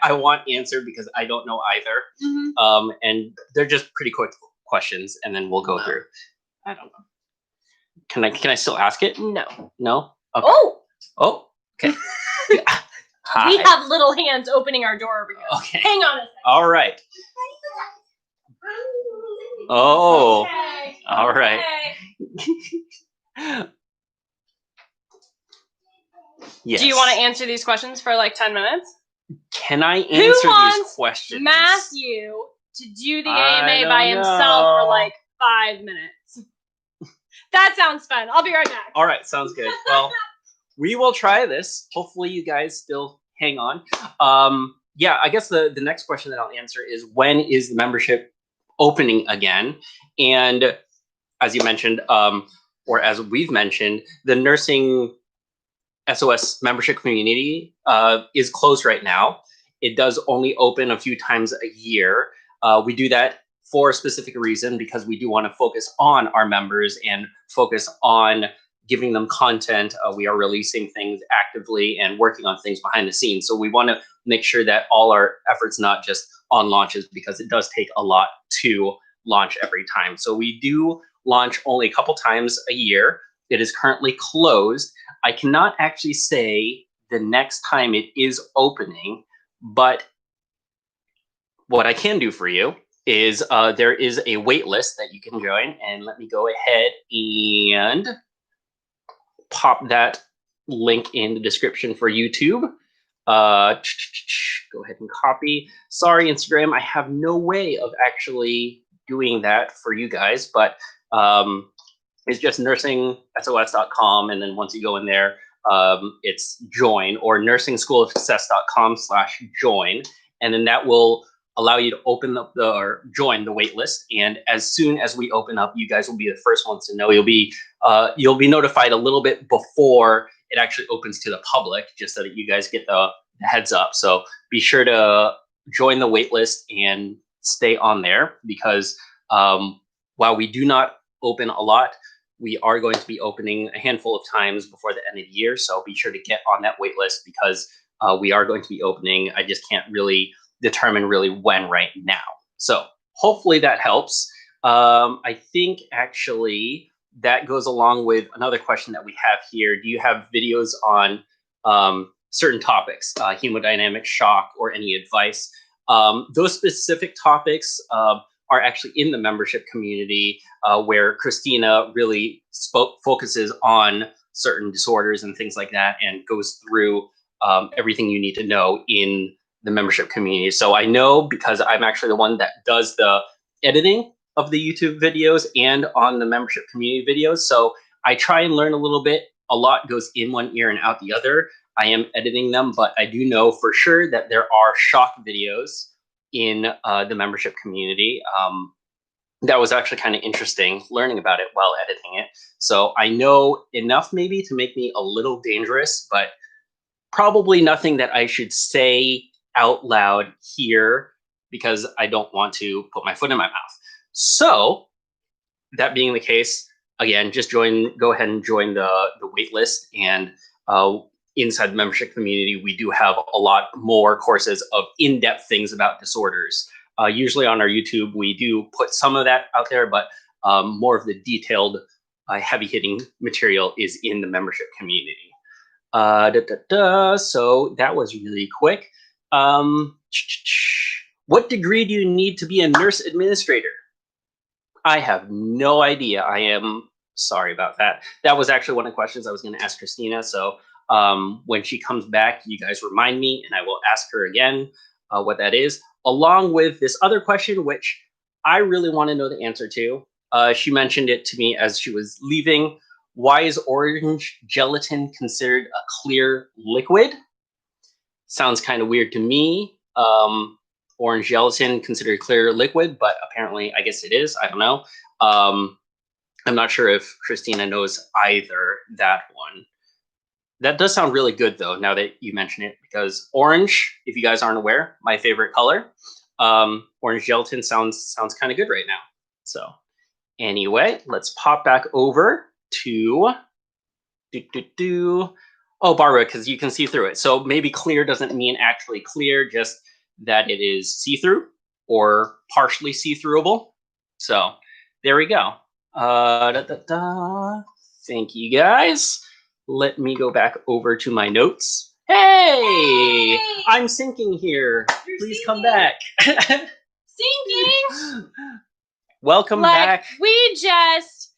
Speaker 1: I want answered because I don't know either. Mm-hmm. And they're just pretty quick questions, and then we'll go through.
Speaker 2: I don't know.
Speaker 1: Can I still ask it?
Speaker 2: No.
Speaker 1: No? Okay.
Speaker 2: Oh,
Speaker 1: okay. Hi.
Speaker 2: We have little hands opening our door over here.
Speaker 1: Okay.
Speaker 2: Hang on a second.
Speaker 1: All right. Oh.
Speaker 2: Okay.
Speaker 1: All right.
Speaker 2: Okay.
Speaker 1: Yes.
Speaker 2: Do you want to answer these questions for like 10 minutes?
Speaker 1: Can I answer these questions?
Speaker 2: Matthew to do the AMA by himself for like 5 minutes. That sounds fun. I'll be right back.
Speaker 1: All right, sounds good. Well, we will try this. Hopefully you guys still hang on. Yeah, I guess the next question that I'll answer is, when is the membership opening again? And as you mentioned, or as we've mentioned, the Nursing SOS membership community is closed right now. It does only open a few times a year. We do that for a specific reason because we do want to focus on our members and focus on giving them content. We are releasing things actively and working on things behind the scenes. So we want to make sure that all our efforts, not just on launches, because it does take a lot to launch every time. So we do launch only a couple times a year. It is currently closed. I cannot actually say the next time it is opening, but what I can do for you is there is a wait list that you can join. And let me go ahead and pop that link in the description for YouTube. go ahead and copy. Sorry, Instagram, I have no way of actually doing that for you guys, but it's just nursingsos.com, and then once you go in there, it's join, or nursingschoolofsuccess.com/join, and then that will allow you to open up or join the wait list. And as soon as we open up, you guys will be the first ones to know. You'll be notified a little bit before it actually opens to the public, just so that you guys get the heads up. So be sure to join the wait list and stay on there, because while we do not open a lot, we are going to be opening a handful of times before the end of the year. So be sure to get on that wait list, because we are going to be opening. I just can't really determine when right now. So hopefully that helps. I think actually that goes along with another question that we have here. Do you have videos on certain topics, hemodynamic shock, or any advice? Those specific topics are actually in the membership community, where Christina really focuses on certain disorders and things like that, and goes through everything you need to know in the membership community. So I know, because I'm actually the one that does the editing of the YouTube videos and on the membership community videos. So I try and learn a little bit. A lot goes in one ear and out the other. I am editing them, but I do know for sure that there are shock videos in the membership community. That was actually kind of interesting learning about it while editing it. So I know enough maybe to make me a little dangerous, but probably nothing that I should say out loud here, because I don't want to put my foot in my mouth. So that being the case, again, just go ahead and join the wait list. And inside the membership community, we do have a lot more courses of in-depth things about disorders. Usually on our YouTube, we do put some of that out there, but more of the detailed, heavy-hitting material is in the membership community. So that was really quick. What degree do you need to be a nurse administrator? I have no idea. I am sorry about that. That was actually one of the questions I was going to ask Christina. So when she comes back, you guys remind me, and I will ask her again what that is, along with this other question, which I really want to know the answer to. She mentioned it to me as she was leaving. Why is orange gelatin considered a clear liquid? Sounds kind of weird to me. Orange gelatin considered clear liquid, but apparently I guess it is. I don't know. I'm not sure if Christina knows either that one. That does sound really good, though, now that you mention it, because orange, if you guys aren't aware, my favorite color. Orange gelatin sounds kind of good right now. So anyway, let's pop back over to oh, Barbara, because you can see through it. So maybe clear doesn't mean actually clear, just that it is see-through or partially see-throughable. So there we go. Thank you, guys. Let me go back over to my notes. Hey! I'm sinking here. Please come back.
Speaker 2: Sinking.
Speaker 1: Welcome back.
Speaker 2: We just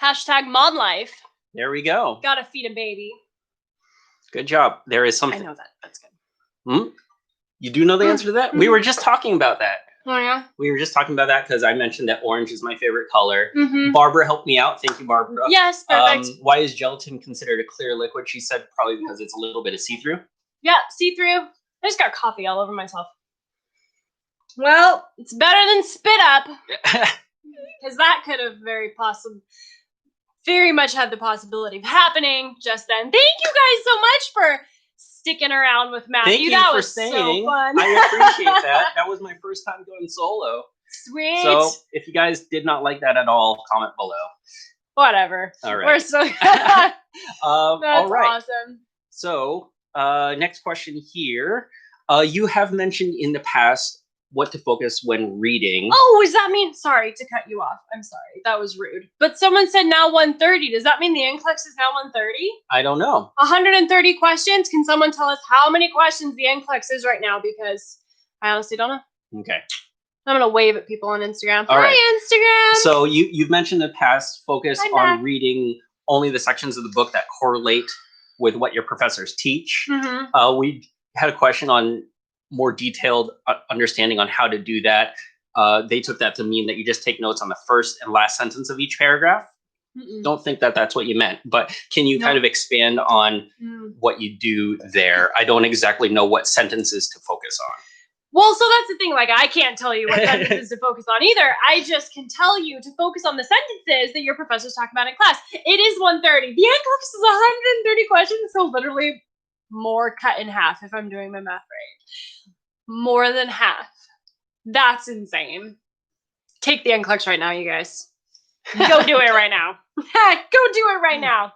Speaker 2: hashtag mod life.
Speaker 1: There we go.
Speaker 2: Gotta feed a baby.
Speaker 1: Good job. There is something.
Speaker 2: I know that. That's good.
Speaker 1: You do know the answer to that? We were just talking about that.
Speaker 2: Oh, yeah?
Speaker 1: We were just talking about that because I mentioned that orange is my favorite color.
Speaker 2: Mm-hmm.
Speaker 1: Barbara helped me out. Thank you, Barbara.
Speaker 2: Yes, perfect.
Speaker 1: Why is gelatin considered a clear liquid? She said probably because it's a little bit of see-through.
Speaker 2: Yeah, see-through. I just got coffee all over myself. Well, it's better than spit up. Because that could have very much had the possibility of happening just then. Thank you guys so much for sticking around with Matthew.
Speaker 1: Thank you
Speaker 2: that
Speaker 1: for
Speaker 2: was
Speaker 1: staying.
Speaker 2: So fun.
Speaker 1: I appreciate that. That was my first time going solo.
Speaker 2: Sweet.
Speaker 1: So if you guys did not like that at all, comment below.
Speaker 2: Whatever.
Speaker 1: All right.
Speaker 2: We're so
Speaker 1: That's
Speaker 2: all right. Awesome.
Speaker 1: So next question here. You have mentioned in the past what to focus when reading.
Speaker 2: Oh, does that mean, sorry to cut you off. I'm sorry. That was rude. But someone said now 130. Does that mean the NCLEX is now 130?
Speaker 1: I don't know.
Speaker 2: 130 questions? Can someone tell us how many questions the NCLEX is right now? Because I honestly don't know.
Speaker 1: Okay.
Speaker 2: I'm going to wave at people on Instagram.
Speaker 1: All right.
Speaker 2: Hi, Instagram.
Speaker 1: So you've mentioned in the past focus on reading only the sections of the book that correlate with what your professors teach.
Speaker 2: Mm-hmm.
Speaker 1: We had a question on more detailed understanding on how to do that. They took that to mean that you just take notes on the first and last sentence of each paragraph. Don't think that that's what you meant, but can you kind of expand on what you do there? I don't exactly know what sentences to focus on.
Speaker 2: Well, so that's the thing. Like, I can't tell you what sentences to focus on either. I just can tell you to focus on the sentences that your professors talk about in class. It is 130. The NCLEX is 130 questions, so literally more cut in half if I'm doing my math right. More than half. That's insane. Take the NCLEX right now, you guys. Go do it right now. Go do it right now.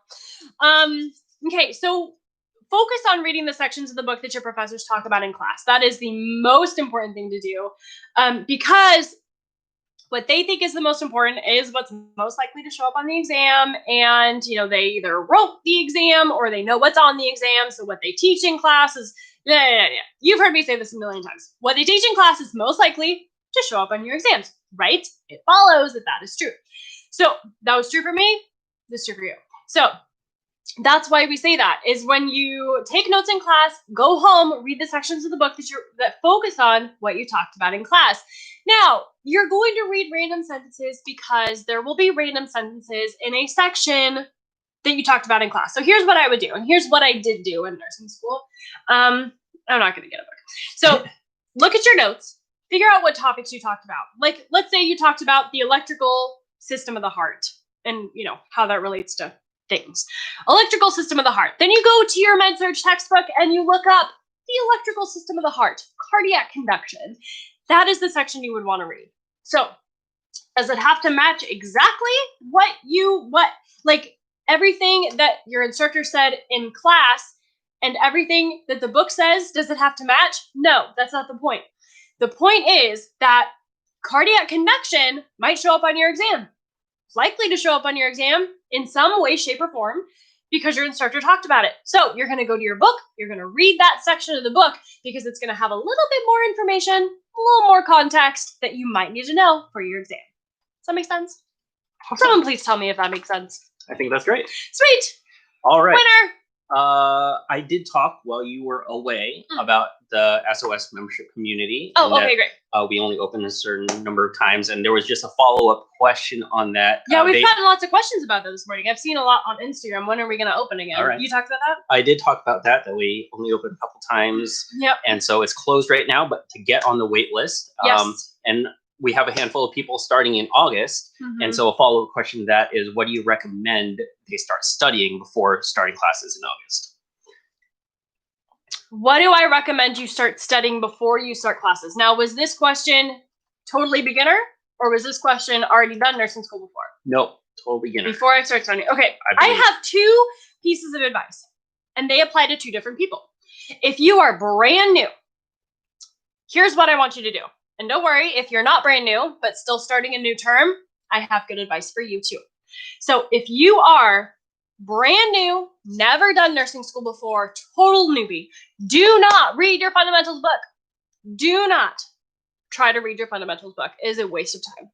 Speaker 2: Okay, so focus on reading the sections of the book that your professors talk about in class. That is the most important thing to do, because what they think is the most important is what's most likely to show up on the exam. And, you know, they either wrote the exam or they know what's on the exam. So what they teach in class is, You've heard me say this a million times. What they teach in class is most likely to show up on your exams, right? It follows that that is true. So that was true for me. This is true for you. So that's why we say that, is when you take notes in class, go home, read the sections of the book that focus on what you talked about in class. Now, you're going to read random sentences because there will be random sentences in a section that you talked about in class. So here's what I would do, and here's what I did do in nursing school. I'm not going to get a book. So look at your notes, figure out what topics you talked about. Like, let's say you talked about the electrical system of the heart and, you know, how that relates to things. Electrical system of the heart. Then you go to your med-surg textbook and you look up the electrical system of the heart, cardiac conduction. That is the section you would want to read. So does it have to match exactly like everything that your instructor said in class and everything that the book says? Does it have to match? No, that's not the point. The point is that cardiac conduction might show up on your exam. It's likely to show up on your exam in some way, shape, or form because your instructor talked about it. So you're going to go to your book, you're going to read that section of the book because it's going to have a little bit more information, a little more context that you might need to know for your exam. Does that make sense? Awesome. Someone please tell me if that makes sense.
Speaker 1: I think that's great.
Speaker 2: Sweet.
Speaker 1: All right.
Speaker 2: Winner.
Speaker 1: I did talk while you were away about the SOS membership community.
Speaker 2: Oh, okay, great.
Speaker 1: We only opened a certain number of times, and there was just a follow-up question on that.
Speaker 2: Yeah, we've gotten lots of questions about that this morning. I've seen a lot on Instagram. When are we going to open again?
Speaker 1: All right.
Speaker 2: You talked about that?
Speaker 1: I did talk about that we only opened a couple times.
Speaker 2: Yep.
Speaker 1: And so it's closed right now, but to get on the wait list.
Speaker 2: Yes.
Speaker 1: And we have a handful of people starting in August. And so a follow-up question to that is, what do you recommend they start studying before starting classes in August?
Speaker 2: What do I recommend you start studying before you start classes? Now, was this question totally beginner, or was this question already done nursing school before?
Speaker 1: Nope, total beginner.
Speaker 2: Before I start studying. Okay, I have two pieces of advice, and they apply to two different people. If you are brand new, here's what I want you to do. And don't worry, if you're not brand new, but still starting a new term, I have good advice for you too. So if you are brand new, never done nursing school before, total newbie, do not read your fundamentals book. Do not try to read your fundamentals book. It is a waste of time.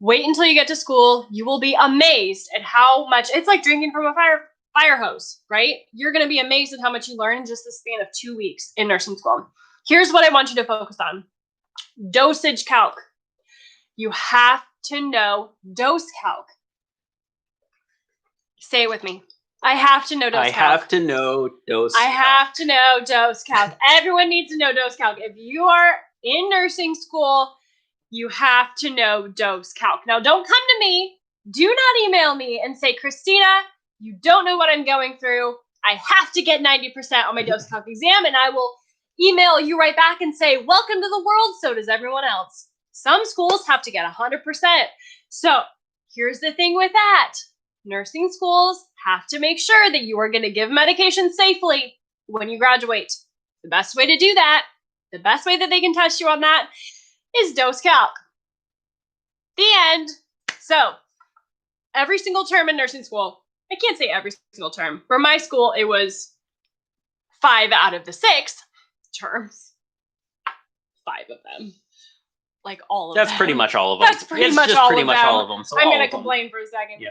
Speaker 2: Wait until you get to school. You will be amazed at how much, it's like drinking from a fire hose, right? You're going to be amazed at how much you learn in just the span of 2 weeks in nursing school. Here's what I want you to focus on. Dosage calc. You have to know dose calc. Say it with me. I have to know dose calc.
Speaker 1: I have to know dose calc.
Speaker 2: I have to know dose calc. Everyone needs to know dose calc. If you are in nursing school, you have to know dose calc. Now, don't come to me. Do not email me and say, Christina, you don't know what I'm going through. I have to get 90% on my dose calc exam, and I will email you right back and say, welcome to the world. So does everyone else. Some schools have to get 100%. So here's the thing with that. Nursing schools have to make sure that you are going to give medication safely when you graduate. The best way to do that, the best way that they can test you on that is dose calc. The end. So every single term in nursing school, I can't say every single term. For my school, it was 5 out of the 6 terms. 5 of them. Like all of them.
Speaker 1: That's pretty much all of them.
Speaker 2: That's pretty much all of them.
Speaker 1: So
Speaker 2: I'm going to complain for a second.
Speaker 1: Yeah.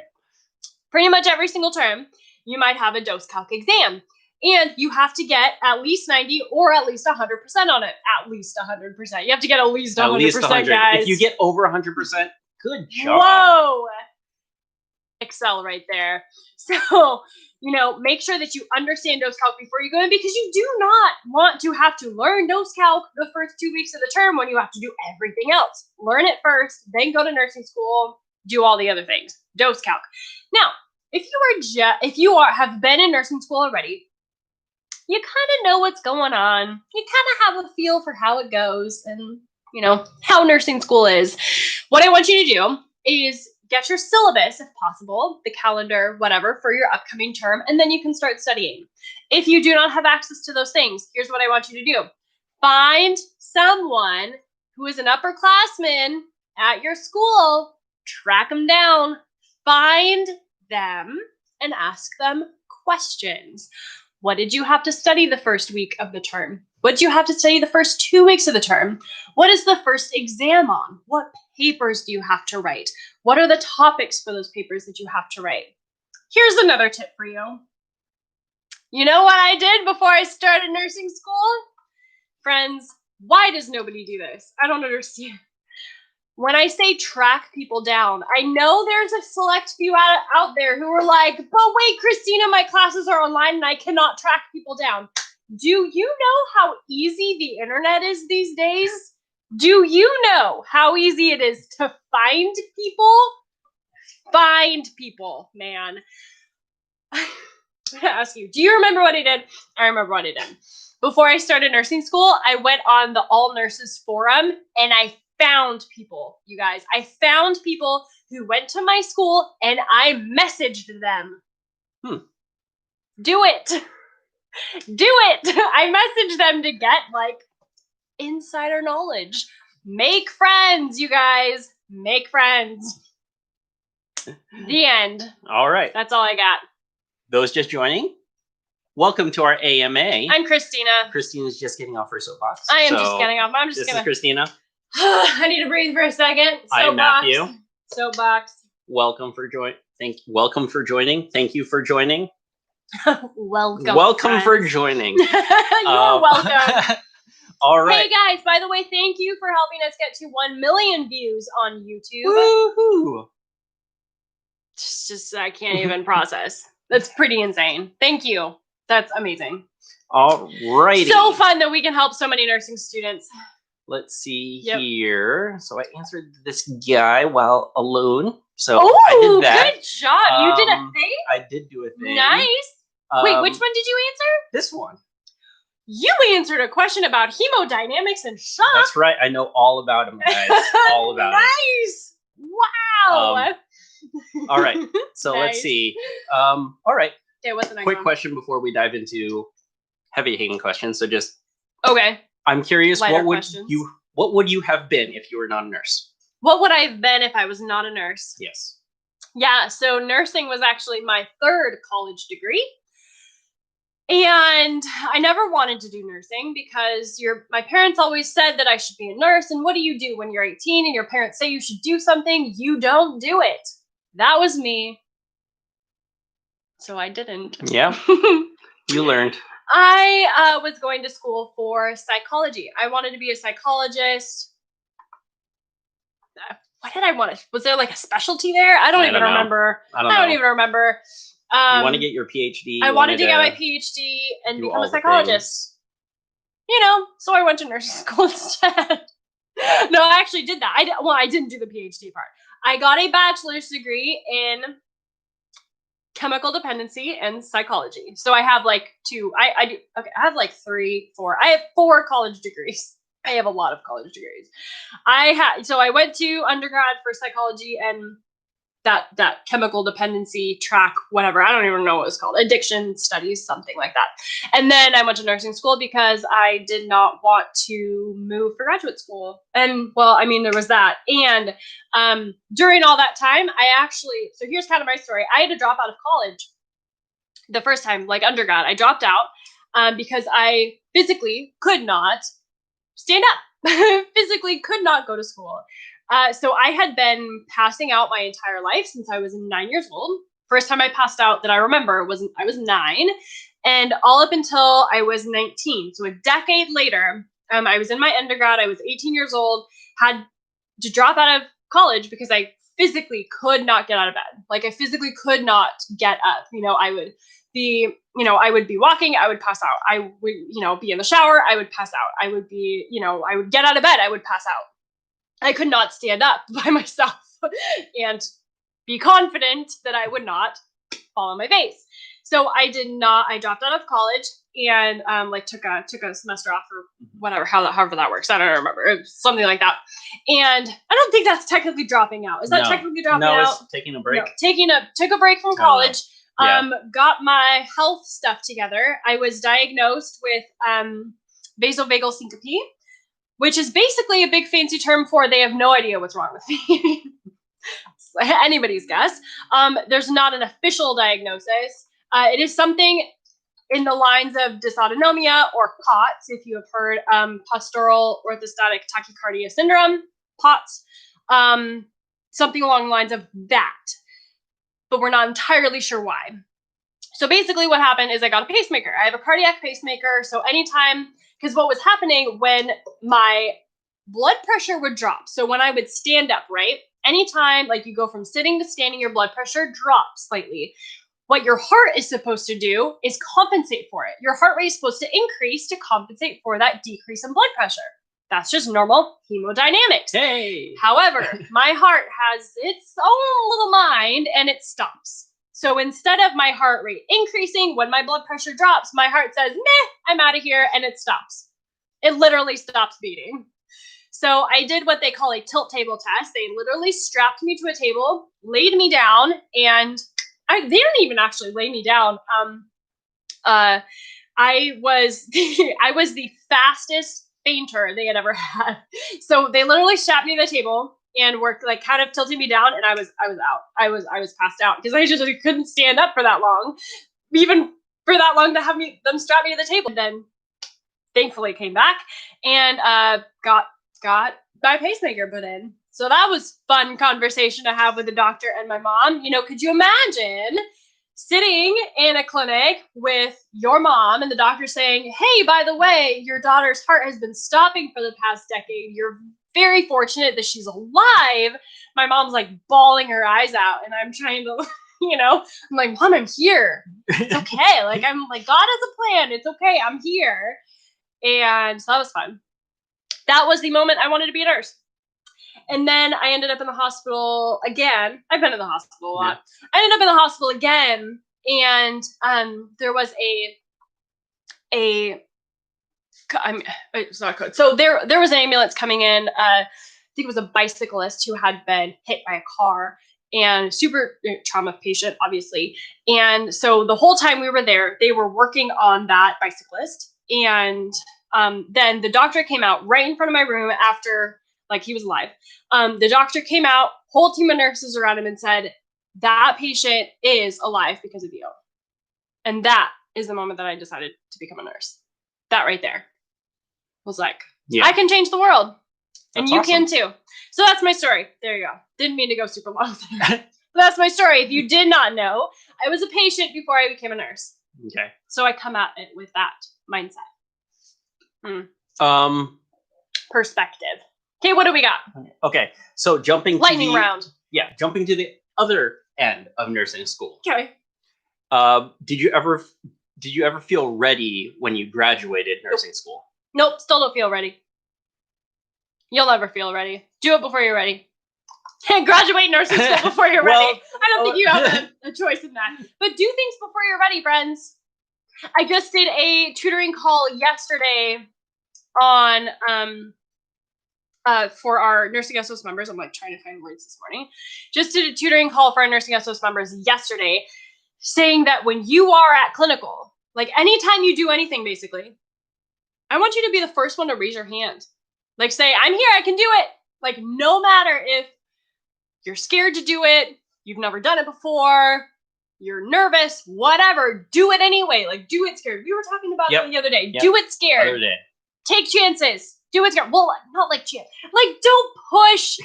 Speaker 2: Pretty much every single term, you might have a dose calc exam. And you have to get at least 90 or at least 100% on it. At least 100%. You have to get at least 100%,
Speaker 1: At least 100.
Speaker 2: guys.
Speaker 1: If you get over 100%, good job.
Speaker 2: Whoa! Excel right there. So, make sure that you understand dose calc before you go in, because you do not want to have to learn dose calc the first 2 weeks of the term when you have to do everything else. Learn it first, then go to nursing school, do all the other things. Dose calc. Now, if you have been in nursing school already, you kind of know what's going on. You kind of have a feel for how it goes and, how nursing school is. What I want you to do is get your syllabus, if possible, the calendar, whatever, for your upcoming term, and then you can start studying. If you do not have access to those things, here's what I want you to do. Find someone who is an upperclassman at your school, track them down, find them, and ask them questions. What did you have to study the first week of the term? What did you have to study the first 2 weeks of the term? What is the first exam on? What papers do you have to write? What are the topics for those papers that you have to write? Here's another tip for you. You know what I did before I started nursing school? Friends, why does nobody do this? I don't understand. When I say track people down, I know there's a select few out there who are like, but wait, Christina, my classes are online and I cannot track people down. Do you know how easy the internet is these days? Do you know how easy it is to find people? Find people, man. I'm going to ask you, do you remember what I did? I remember what I did. Before I started nursing school, I went on the All Nurses Forum and I found people, you guys. I found people who went to my school and I messaged them. Do it. Do it. I messaged them to get insider knowledge. Make friends, you guys. Make friends. The end.
Speaker 1: All right.
Speaker 2: That's all I got.
Speaker 1: Those just joining, welcome to our AMA.
Speaker 2: I'm Christina.
Speaker 1: Christina's just getting off her soapbox.
Speaker 2: I am just getting off.
Speaker 1: This is Christina.
Speaker 2: I need to breathe for a second.
Speaker 1: I am Matthew.
Speaker 2: Soapbox.
Speaker 1: Welcome for joining. Thank you for joining.
Speaker 2: Welcome
Speaker 1: for joining.
Speaker 2: You're welcome.
Speaker 1: All right.
Speaker 2: Hey guys, by the way, thank you for helping us get to 1 million views on YouTube.
Speaker 1: Woohoo!
Speaker 2: Just I can't even process. That's pretty insane. Thank you. That's amazing.
Speaker 1: All righty.
Speaker 2: So fun that we can help so many nursing students.
Speaker 1: Let's see here. So I answered this guy while alone. So
Speaker 2: Ooh,
Speaker 1: I did that.
Speaker 2: Good job. You did a thing?
Speaker 1: I did do a thing.
Speaker 2: Nice. Wait, which one did you answer?
Speaker 1: This one.
Speaker 2: You answered a question about hemodynamics and shock.
Speaker 1: That's right. I know all about him, guys. All about him.
Speaker 2: Nice. Wow.
Speaker 1: All right. So
Speaker 2: Nice.
Speaker 1: Let's see. All right.
Speaker 2: Okay, what's the next
Speaker 1: Quick
Speaker 2: one?
Speaker 1: question before we dive into heavy hitting questions. So just,
Speaker 2: Okay.
Speaker 1: I'm curious,
Speaker 2: Lighter
Speaker 1: what
Speaker 2: questions.
Speaker 1: would you have been if you were not a nurse?
Speaker 2: What would I have been if I was not a nurse?
Speaker 1: Yes.
Speaker 2: Yeah, so nursing was actually my third college degree. And I never wanted to do nursing because my parents always said that I should be a nurse. And what do you do when you're 18 and your parents say you should do something? You don't do it. That was me. So I didn't.
Speaker 1: Yeah. You learned.
Speaker 2: I was going to school for psychology. I wanted to be a psychologist. What did I want? Was there like a specialty there? I don't even remember.
Speaker 1: I don't
Speaker 2: even remember.
Speaker 1: You want to get your PhD?
Speaker 2: I wanted to get my PhD and become a psychologist. So I went to nursing school instead. No, I actually did that. I didn't do the PhD part. I got a bachelor's degree in chemical dependency and psychology. So I have I have 3, 4. I have 4 college degrees. I have a lot of college degrees. So I went to undergrad for psychology and that chemical dependency track, whatever. I don't even know what it's called. Addiction studies, something like that. And then I went to nursing school because I did not want to move for graduate school. And there was that. And during all that time, so here's kind of my story. I had to drop out of college the first time, like undergrad. I dropped out because I physically could not stand up, physically could not go to school. So I had been passing out my entire life since I was 9 years old. First time I passed out that I remember was I was 9, and all up until I was 19. So a decade later, I was in my undergrad. I was 18 years old, had to drop out of college because I physically could not get out of bed. Like I physically could not get up. I would be, I would be walking, I would pass out. I would, be in the shower, I would pass out. I would be, I would get out of bed, I would pass out. I could not stand up by myself and be confident that I would not fall on my face. So I dropped out of college and took a semester off or whatever, however that works. I don't remember. It was something like that. And I don't think that's technically dropping out. Is that technically dropping out?
Speaker 1: No, it's taking a break.
Speaker 2: No, took a break from college. Got my health stuff together. I was diagnosed with vasovagal syncope, which is basically a big fancy term for they have no idea what's wrong with me. Anybody's guess. There's not an official diagnosis. It is something in the lines of dysautonomia or POTS, if you have heard, postural orthostatic tachycardia syndrome, POTS, something along the lines of that, but we're not entirely sure why. So basically what happened is I got a pacemaker. I have a cardiac pacemaker. So anytime, because what was happening when my blood pressure would drop, so when I would stand up, right? Anytime like you go from sitting to standing, your blood pressure drops slightly. What your heart is supposed to do is compensate for it. Your heart rate is supposed to increase to compensate for that decrease in blood pressure. That's just normal hemodynamics.
Speaker 1: Hey.
Speaker 2: However, my heart has its own little mind and it stops. So instead of my heart rate increasing when my blood pressure drops, my heart says, meh, I'm out of here, and it stops. It literally stops beating. So I did what they call a tilt table test. They literally strapped me to a table, laid me down, and they didn't even actually lay me down. I was the fastest fainter they had ever had. So they literally strapped me to the table and worked like kind of tilting me down, and I was out. I was passed out because I just couldn't stand up for that long, even for that long to have them strap me to the table. And then thankfully came back and got my pacemaker put in. So that was fun conversation to have with the doctor and my mom. Could you imagine sitting in a clinic with your mom and the doctor saying, hey, by the way, your daughter's heart has been stopping for the past decade. You're very fortunate that she's alive. My mom's like bawling her eyes out, and I'm trying to, I'm like, Mom, I'm here. It's okay. Like, I'm like, God has a plan. It's okay. I'm here. And so that was fun. That was the moment I wanted to be a nurse. And then I ended up in the hospital again. I've been in the hospital a lot. Yeah. I ended up in the hospital again, and there was it's not good. So there was an ambulance coming in. I think it was a bicyclist who had been hit by a car and super trauma patient, obviously. And so the whole time we were there, they were working on that bicyclist. And then the doctor came out right in front of my room after, like, he was alive. The doctor came out, whole team of nurses around him, and said, that patient is alive because of you. And that is the moment that I decided to become a nurse. That right there was like, yeah, I can change the world. And that's you awesome. Can too. So that's my story. There you go. Didn't mean to go super long. But that's my story. If you did not know, I was a patient before I became a nurse.
Speaker 1: Okay.
Speaker 2: So I come at it with that mindset. Perspective. Okay, what do we got?
Speaker 1: Okay, so jumping
Speaker 2: lightning round.
Speaker 1: Yeah, jumping to the other end of nursing school.
Speaker 2: Okay.
Speaker 1: Did you ever feel ready when you graduated nursing school?
Speaker 2: Nope, still don't feel ready. You'll never feel ready. Do it before you're ready. Graduate nursing school before you're ready. I don't think you have a choice in that. But do things before you're ready, friends. I just did a tutoring call yesterday on for our Nursing SOS members. I'm like trying to find words this morning. Just did a tutoring call for our Nursing SOS members yesterday, saying that when you are at clinical, like anytime you do anything, basically, I want you to be the first one to raise your hand. Like, say, I'm here, I can do it. Like, no matter if you're scared to do it, you've never done it before, you're nervous, whatever, do it anyway. Like, do it scared. We were talking about that the other day. Yep. Do it scared.
Speaker 1: Other day.
Speaker 2: Take chances. Do it scared. Well, not like chance. Like, don't push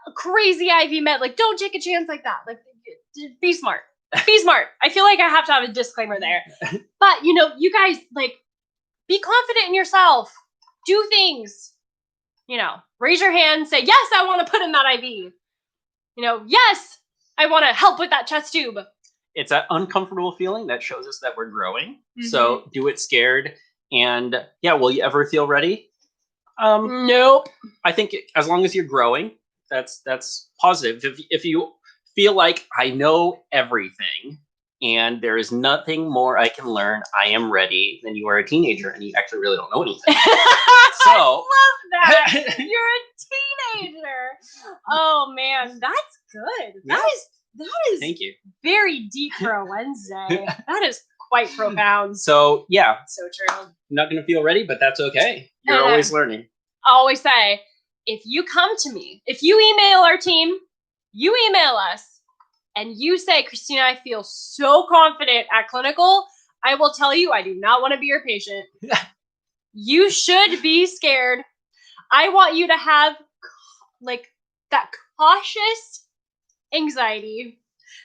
Speaker 2: a crazy IV med. Like, don't take a chance like that. Like, be smart. Be smart. I feel like I have to have a disclaimer there. But, you guys, like, be confident in yourself. Do things. Raise your hand. Say, yes, I want to put in that IV. Yes, I want to help with that chest tube.
Speaker 1: It's that uncomfortable feeling that shows us that we're growing. So do it scared. And yeah, will you ever feel ready?
Speaker 2: Nope.
Speaker 1: I think as long as you're growing, that's positive. If you feel like I know everything and there is nothing more I can learn, I am ready, then you are a teenager and you actually really don't know anything. So
Speaker 2: I love that. You're a teenager. Oh man, that's good.
Speaker 1: Yeah.
Speaker 2: That is
Speaker 1: Thank you.
Speaker 2: very deep for a Wednesday. That is quite profound.
Speaker 1: So yeah,
Speaker 2: So true.
Speaker 1: I'm not gonna feel ready, but that's okay. You're
Speaker 2: And
Speaker 1: always learning.
Speaker 2: I always say, if you come to me, if you email our team, you email us, and you say, Christina, I feel so confident at clinical, I will tell you I do not want to be your patient. You should be scared. I want you to have like that cautious anxiety.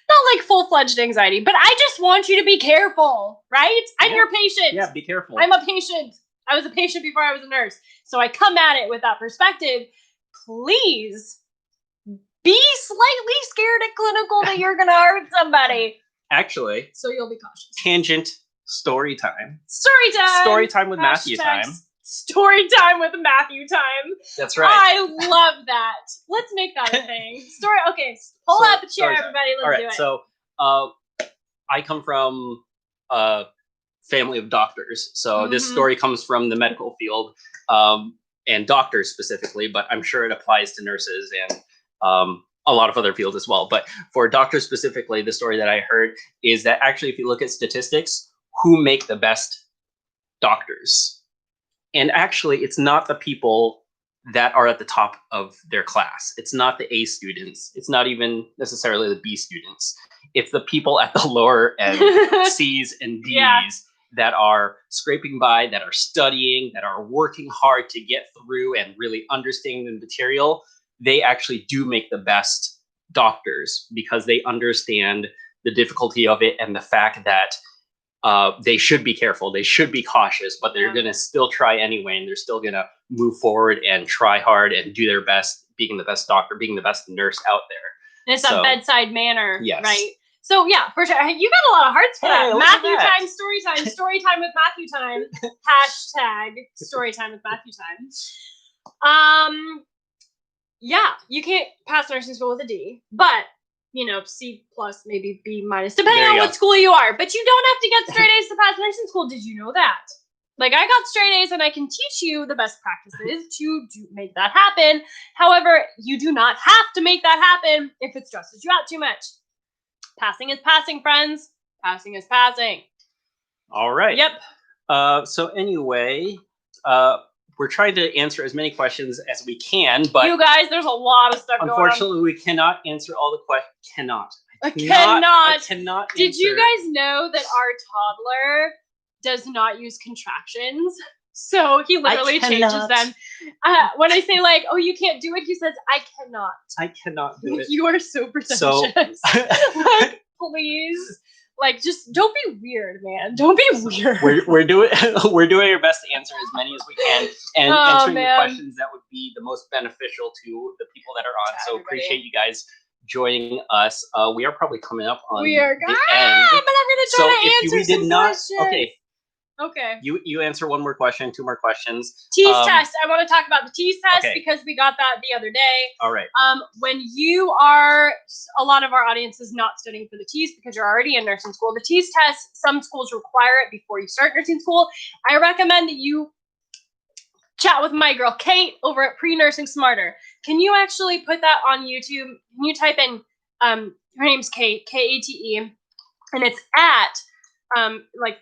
Speaker 2: Not like full-fledged anxiety, but I just want you to be careful, right? I'm your patient.
Speaker 1: Yeah, be careful.
Speaker 2: I'm a patient. I was a patient before I was a nurse. So I come at it with that perspective. Please be slightly scared at clinical that you're going to hurt somebody.
Speaker 1: Actually,
Speaker 2: So you'll be cautious.
Speaker 1: tangent story time.
Speaker 2: Story time.
Speaker 1: Story time with Matthew
Speaker 2: Hashtags.
Speaker 1: time.
Speaker 2: Story time with Matthew time.
Speaker 1: That's right.
Speaker 2: I love that. Let's make that a thing. Story. Okay, pull out the chair,
Speaker 1: story time.
Speaker 2: everybody.
Speaker 1: All
Speaker 2: Let's
Speaker 1: right.
Speaker 2: do it.
Speaker 1: So I come from a family of doctors. So this story comes from the medical field and doctors specifically, but I'm sure it applies to nurses and a lot of other fields as well. But for doctors specifically, the story that I heard is that actually, if you look at statistics, who make the best doctors? And actually, it's not the people that are at the top of their class. It's not the A students. It's not even necessarily the B students. It's the people at the lower end, C's and D's,
Speaker 2: Yeah.
Speaker 1: that are scraping by, that are studying, that are working hard to get through and really understanding the material. They actually do make the best doctors because they understand the difficulty of it and the fact that they should be careful, they should be cautious, but they're going to still try anyway, and they're still going to move forward and try hard and do their best, being the best doctor, being the best nurse out there.
Speaker 2: And it's a bedside manner,
Speaker 1: yes.
Speaker 2: Right? So yeah, for sure. You got a lot of hearts for
Speaker 1: Hey,
Speaker 2: that.
Speaker 1: look at
Speaker 2: Matthew
Speaker 1: that.
Speaker 2: time, story time with Matthew time. Hashtag story time with Matthew time. Yeah, you can't pass nursing school with a D, but C plus, maybe B minus, depending on what school you are. But you don't have to get straight A's to pass nursing school. Did you know that? Like, I got straight A's and I can teach you the best practices to make that happen. However, you do not have to make that happen if it stresses you out too much. Passing is passing, friends. Passing is passing.
Speaker 1: All right.
Speaker 2: Yep.
Speaker 1: So anyway, we're trying to answer as many questions as we can, but
Speaker 2: you guys, there's a lot of stuff going on.
Speaker 1: Unfortunately, we cannot answer all the questions. I cannot.
Speaker 2: Did you guys know that our toddler does not use contractions? So he literally changes them. When I say like, oh, you can't do it, he says, I cannot.
Speaker 1: I cannot do it.
Speaker 2: You are so pretentious.
Speaker 1: So,
Speaker 2: like, please. Like, just don't be weird, man. Don't be weird.
Speaker 1: We're doing our best to answer as many as we can and answering the questions that would be the most beneficial to the people that are on. So appreciate you guys joining us. We are probably coming up on the end.
Speaker 2: But I'm gonna try to answer some questions. Okay.
Speaker 1: You answer one more question, two more questions.
Speaker 2: Tease test. I want to talk about the tease test because we got that the other day.
Speaker 1: All right.
Speaker 2: When you are, a lot of our audience is not studying for the tease because you're already in nursing school. The tease test, some schools require it before you start nursing school. I recommend that you chat with my girl Kate over at Pre-Nursing Smarter. Can you actually put that on YouTube? Can you type in, her name's Kate, Kate, and it's at, like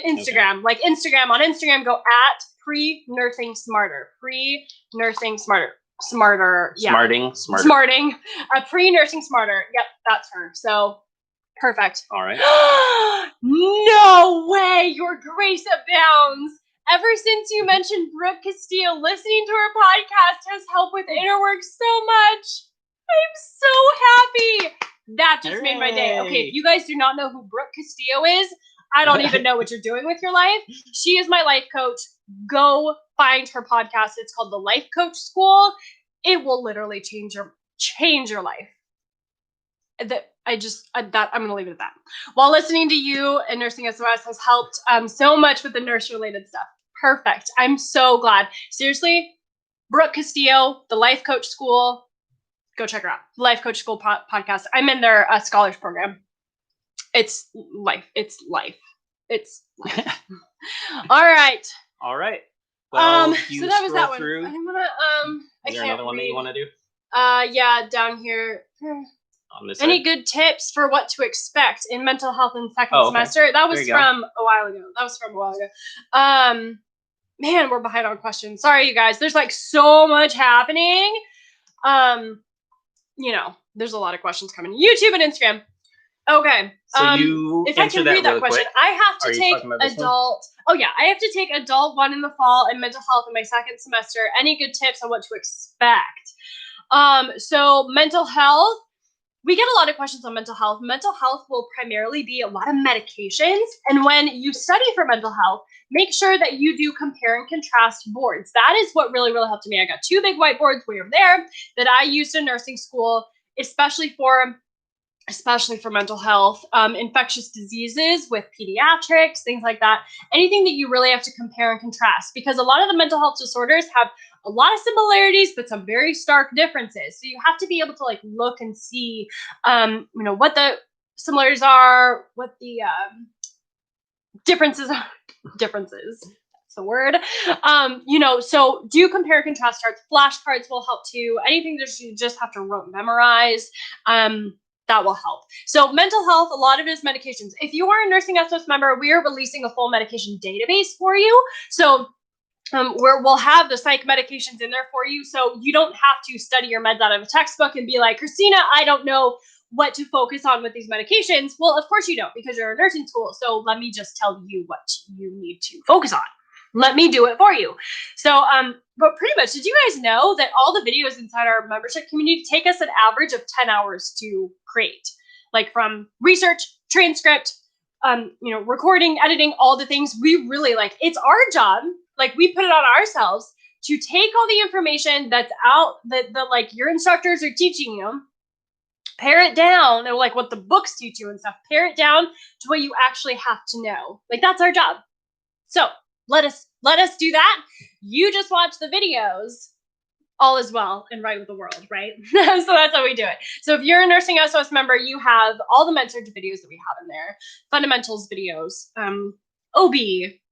Speaker 2: Instagram, like Instagram. On Instagram, go at Pre-Nursing Smarter. Pre-Nursing Smarter. Yeah. Smarting. Pre-Nursing Smarter. Yep, that's her. So perfect.
Speaker 1: All right.
Speaker 2: No way. Your grace abounds. Ever since you mentioned Brooke Castillo, listening to her podcast has helped with inner work so much. I'm so happy. That just made my day. Okay, if you guys do not know who Brooke Castillo is, I don't even know what you're doing with your life. She is my life coach. Go find her podcast. It's called The Life Coach School. It will literally change your life. I'm gonna leave it at that. While listening to you and Nursing SOS has helped so much with the nurse related stuff. Perfect. I'm so glad. Seriously, Brooke Castillo, The Life Coach School. Go check her out. Life Coach School podcast. I'm in their scholars program. It's life. It's life. It's life. All right.
Speaker 1: All right. Well,
Speaker 2: so that was that one.
Speaker 1: Through.
Speaker 2: I'm gonna
Speaker 1: Is there another one that you want to do?
Speaker 2: Yeah, down here.
Speaker 1: On this
Speaker 2: Any
Speaker 1: side?
Speaker 2: good tips for what to expect in mental health in second semester? That was from a while ago. Man, we're behind on questions. Sorry, you guys. There's like so much happening. There's a lot of questions coming. YouTube and Instagram. Okay.
Speaker 1: So you
Speaker 2: if I can read that question, I have to take adult. Oh yeah, I have to take adult 1 in the fall and mental health in my second semester. Any good tips on what to expect? So mental health. We get a lot of questions on mental health. Mental health will primarily be a lot of medications. And when you study for mental health, make sure that you do compare and contrast boards. That is what really, really helped me. I got 2 big whiteboards way over there that I used in nursing school, especially for mental health, infectious diseases with pediatrics, things like that. Anything that you really have to compare and contrast, because a lot of the mental health disorders have a lot of similarities, but some very stark differences. So you have to be able to like look and see, what the similarities are, what the differences are. Differences. That's the word. So do compare and contrast charts. Flashcards will help too. Anything that you just have to memorize. That will help. So mental health, a lot of it is medications. If you are a Nursing SOS member, we are releasing a full medication database for you. So where we'll have the psych medications in there for you. So you don't have to study your meds out of a textbook and be like, Christina, I don't know what to focus on with these medications. Well, of course you don't, because you're in nursing school. So let me just tell you what you need to focus on. Let me do it for you. So, but pretty much, did you guys know that all the videos inside our membership community take us an average of 10 hours to create? Like from research, transcript, recording, editing, all the things we really like. It's our job. Like we put it on ourselves to take all the information that's out that like your instructors are teaching you, pare it down, and like what the books teach you and stuff, pare it down to what you actually have to know. Like that's our job. So let us do that. You just watch the videos. All is well and right with the world, right? So that's how we do it. So if you're a Nursing SOS member, you have all the med-surg videos that we have in there, fundamentals videos, OB,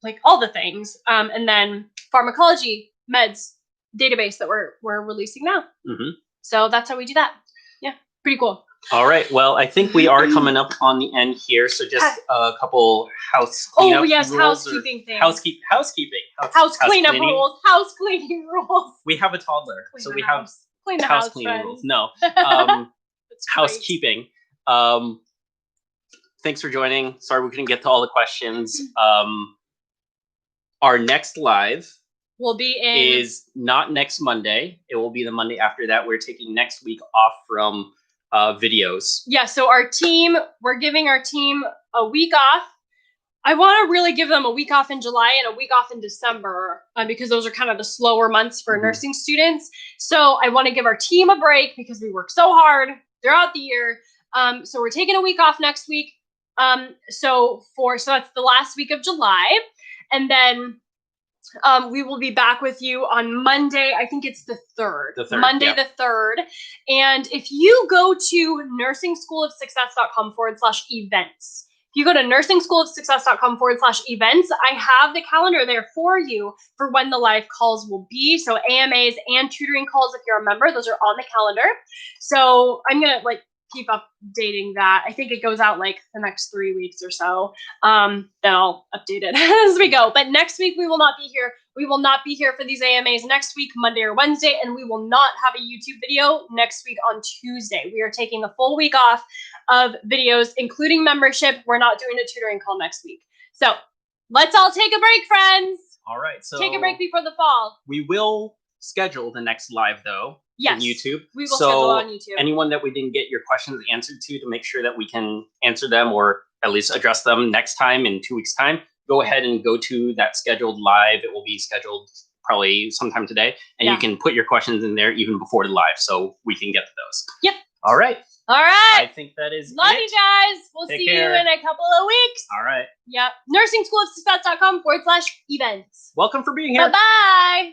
Speaker 2: like all the things, and then pharmacology meds database that we're releasing now. Mm-hmm. So that's how we do that. Yeah, pretty cool.
Speaker 1: All right. Well, I think we are coming up on the end here. So just a couple house cleanup
Speaker 2: housekeeping things.
Speaker 1: Housekeeping.
Speaker 2: House cleanup rules. House cleaning rules.
Speaker 1: We have a toddler, so we have
Speaker 2: clean the house
Speaker 1: cleaning
Speaker 2: friends.
Speaker 1: rules. No. Housekeeping. Thanks for joining. Sorry we couldn't get to all the questions. Our next live
Speaker 2: will be
Speaker 1: is not next Monday. It will be the Monday after that. We're taking next week off from videos.
Speaker 2: Yeah, so we're giving our team a week off. I want to really give them a week off in July and a week off in December because those are kind of the slower months for nursing students. So I want to give our team a break because we work so hard throughout the year. So we're taking a week off next week. So that's the last week of July. And then we will be back with you on Monday. I think it's the 3rd. Monday, yeah. The 3rd. And if you go to nursingschoolofsuccess.com/events, if you go to nursingschoolofsuccess.com/events, I have the calendar there for you for when the live calls will be. So AMAs and tutoring calls, if you're a member, those are on the calendar. So I'm going to keep updating that. I think it goes out like the next 3 weeks or so. Then I'll update it as we go. But next week we will not be here. We will not be here for these AMAs next week, Monday or Wednesday, and we will not have a YouTube video next week on Tuesday. We are taking a full week off of videos, including membership. We're not doing a tutoring call next week. So let's all take a break, friends.
Speaker 1: All right. So
Speaker 2: take a break before the fall.
Speaker 1: We will schedule the next live though.
Speaker 2: Yes.
Speaker 1: YouTube.
Speaker 2: We will schedule it on YouTube.
Speaker 1: Anyone that we didn't get your questions answered to make sure that we can answer them or at least address them next time in 2 weeks' time, go ahead and go to that scheduled live. It will be scheduled probably sometime today, and you can put your questions in there even before the live so we can get to those.
Speaker 2: Yep.
Speaker 1: All right.
Speaker 2: All right.
Speaker 1: I think that is
Speaker 2: Love
Speaker 1: it.
Speaker 2: you guys. We'll
Speaker 1: Take
Speaker 2: see
Speaker 1: care.
Speaker 2: you in a couple of weeks.
Speaker 1: All right.
Speaker 2: Yep. NursingSchoolofSuccess.com/events.
Speaker 1: Welcome for being here.
Speaker 2: Bye-bye.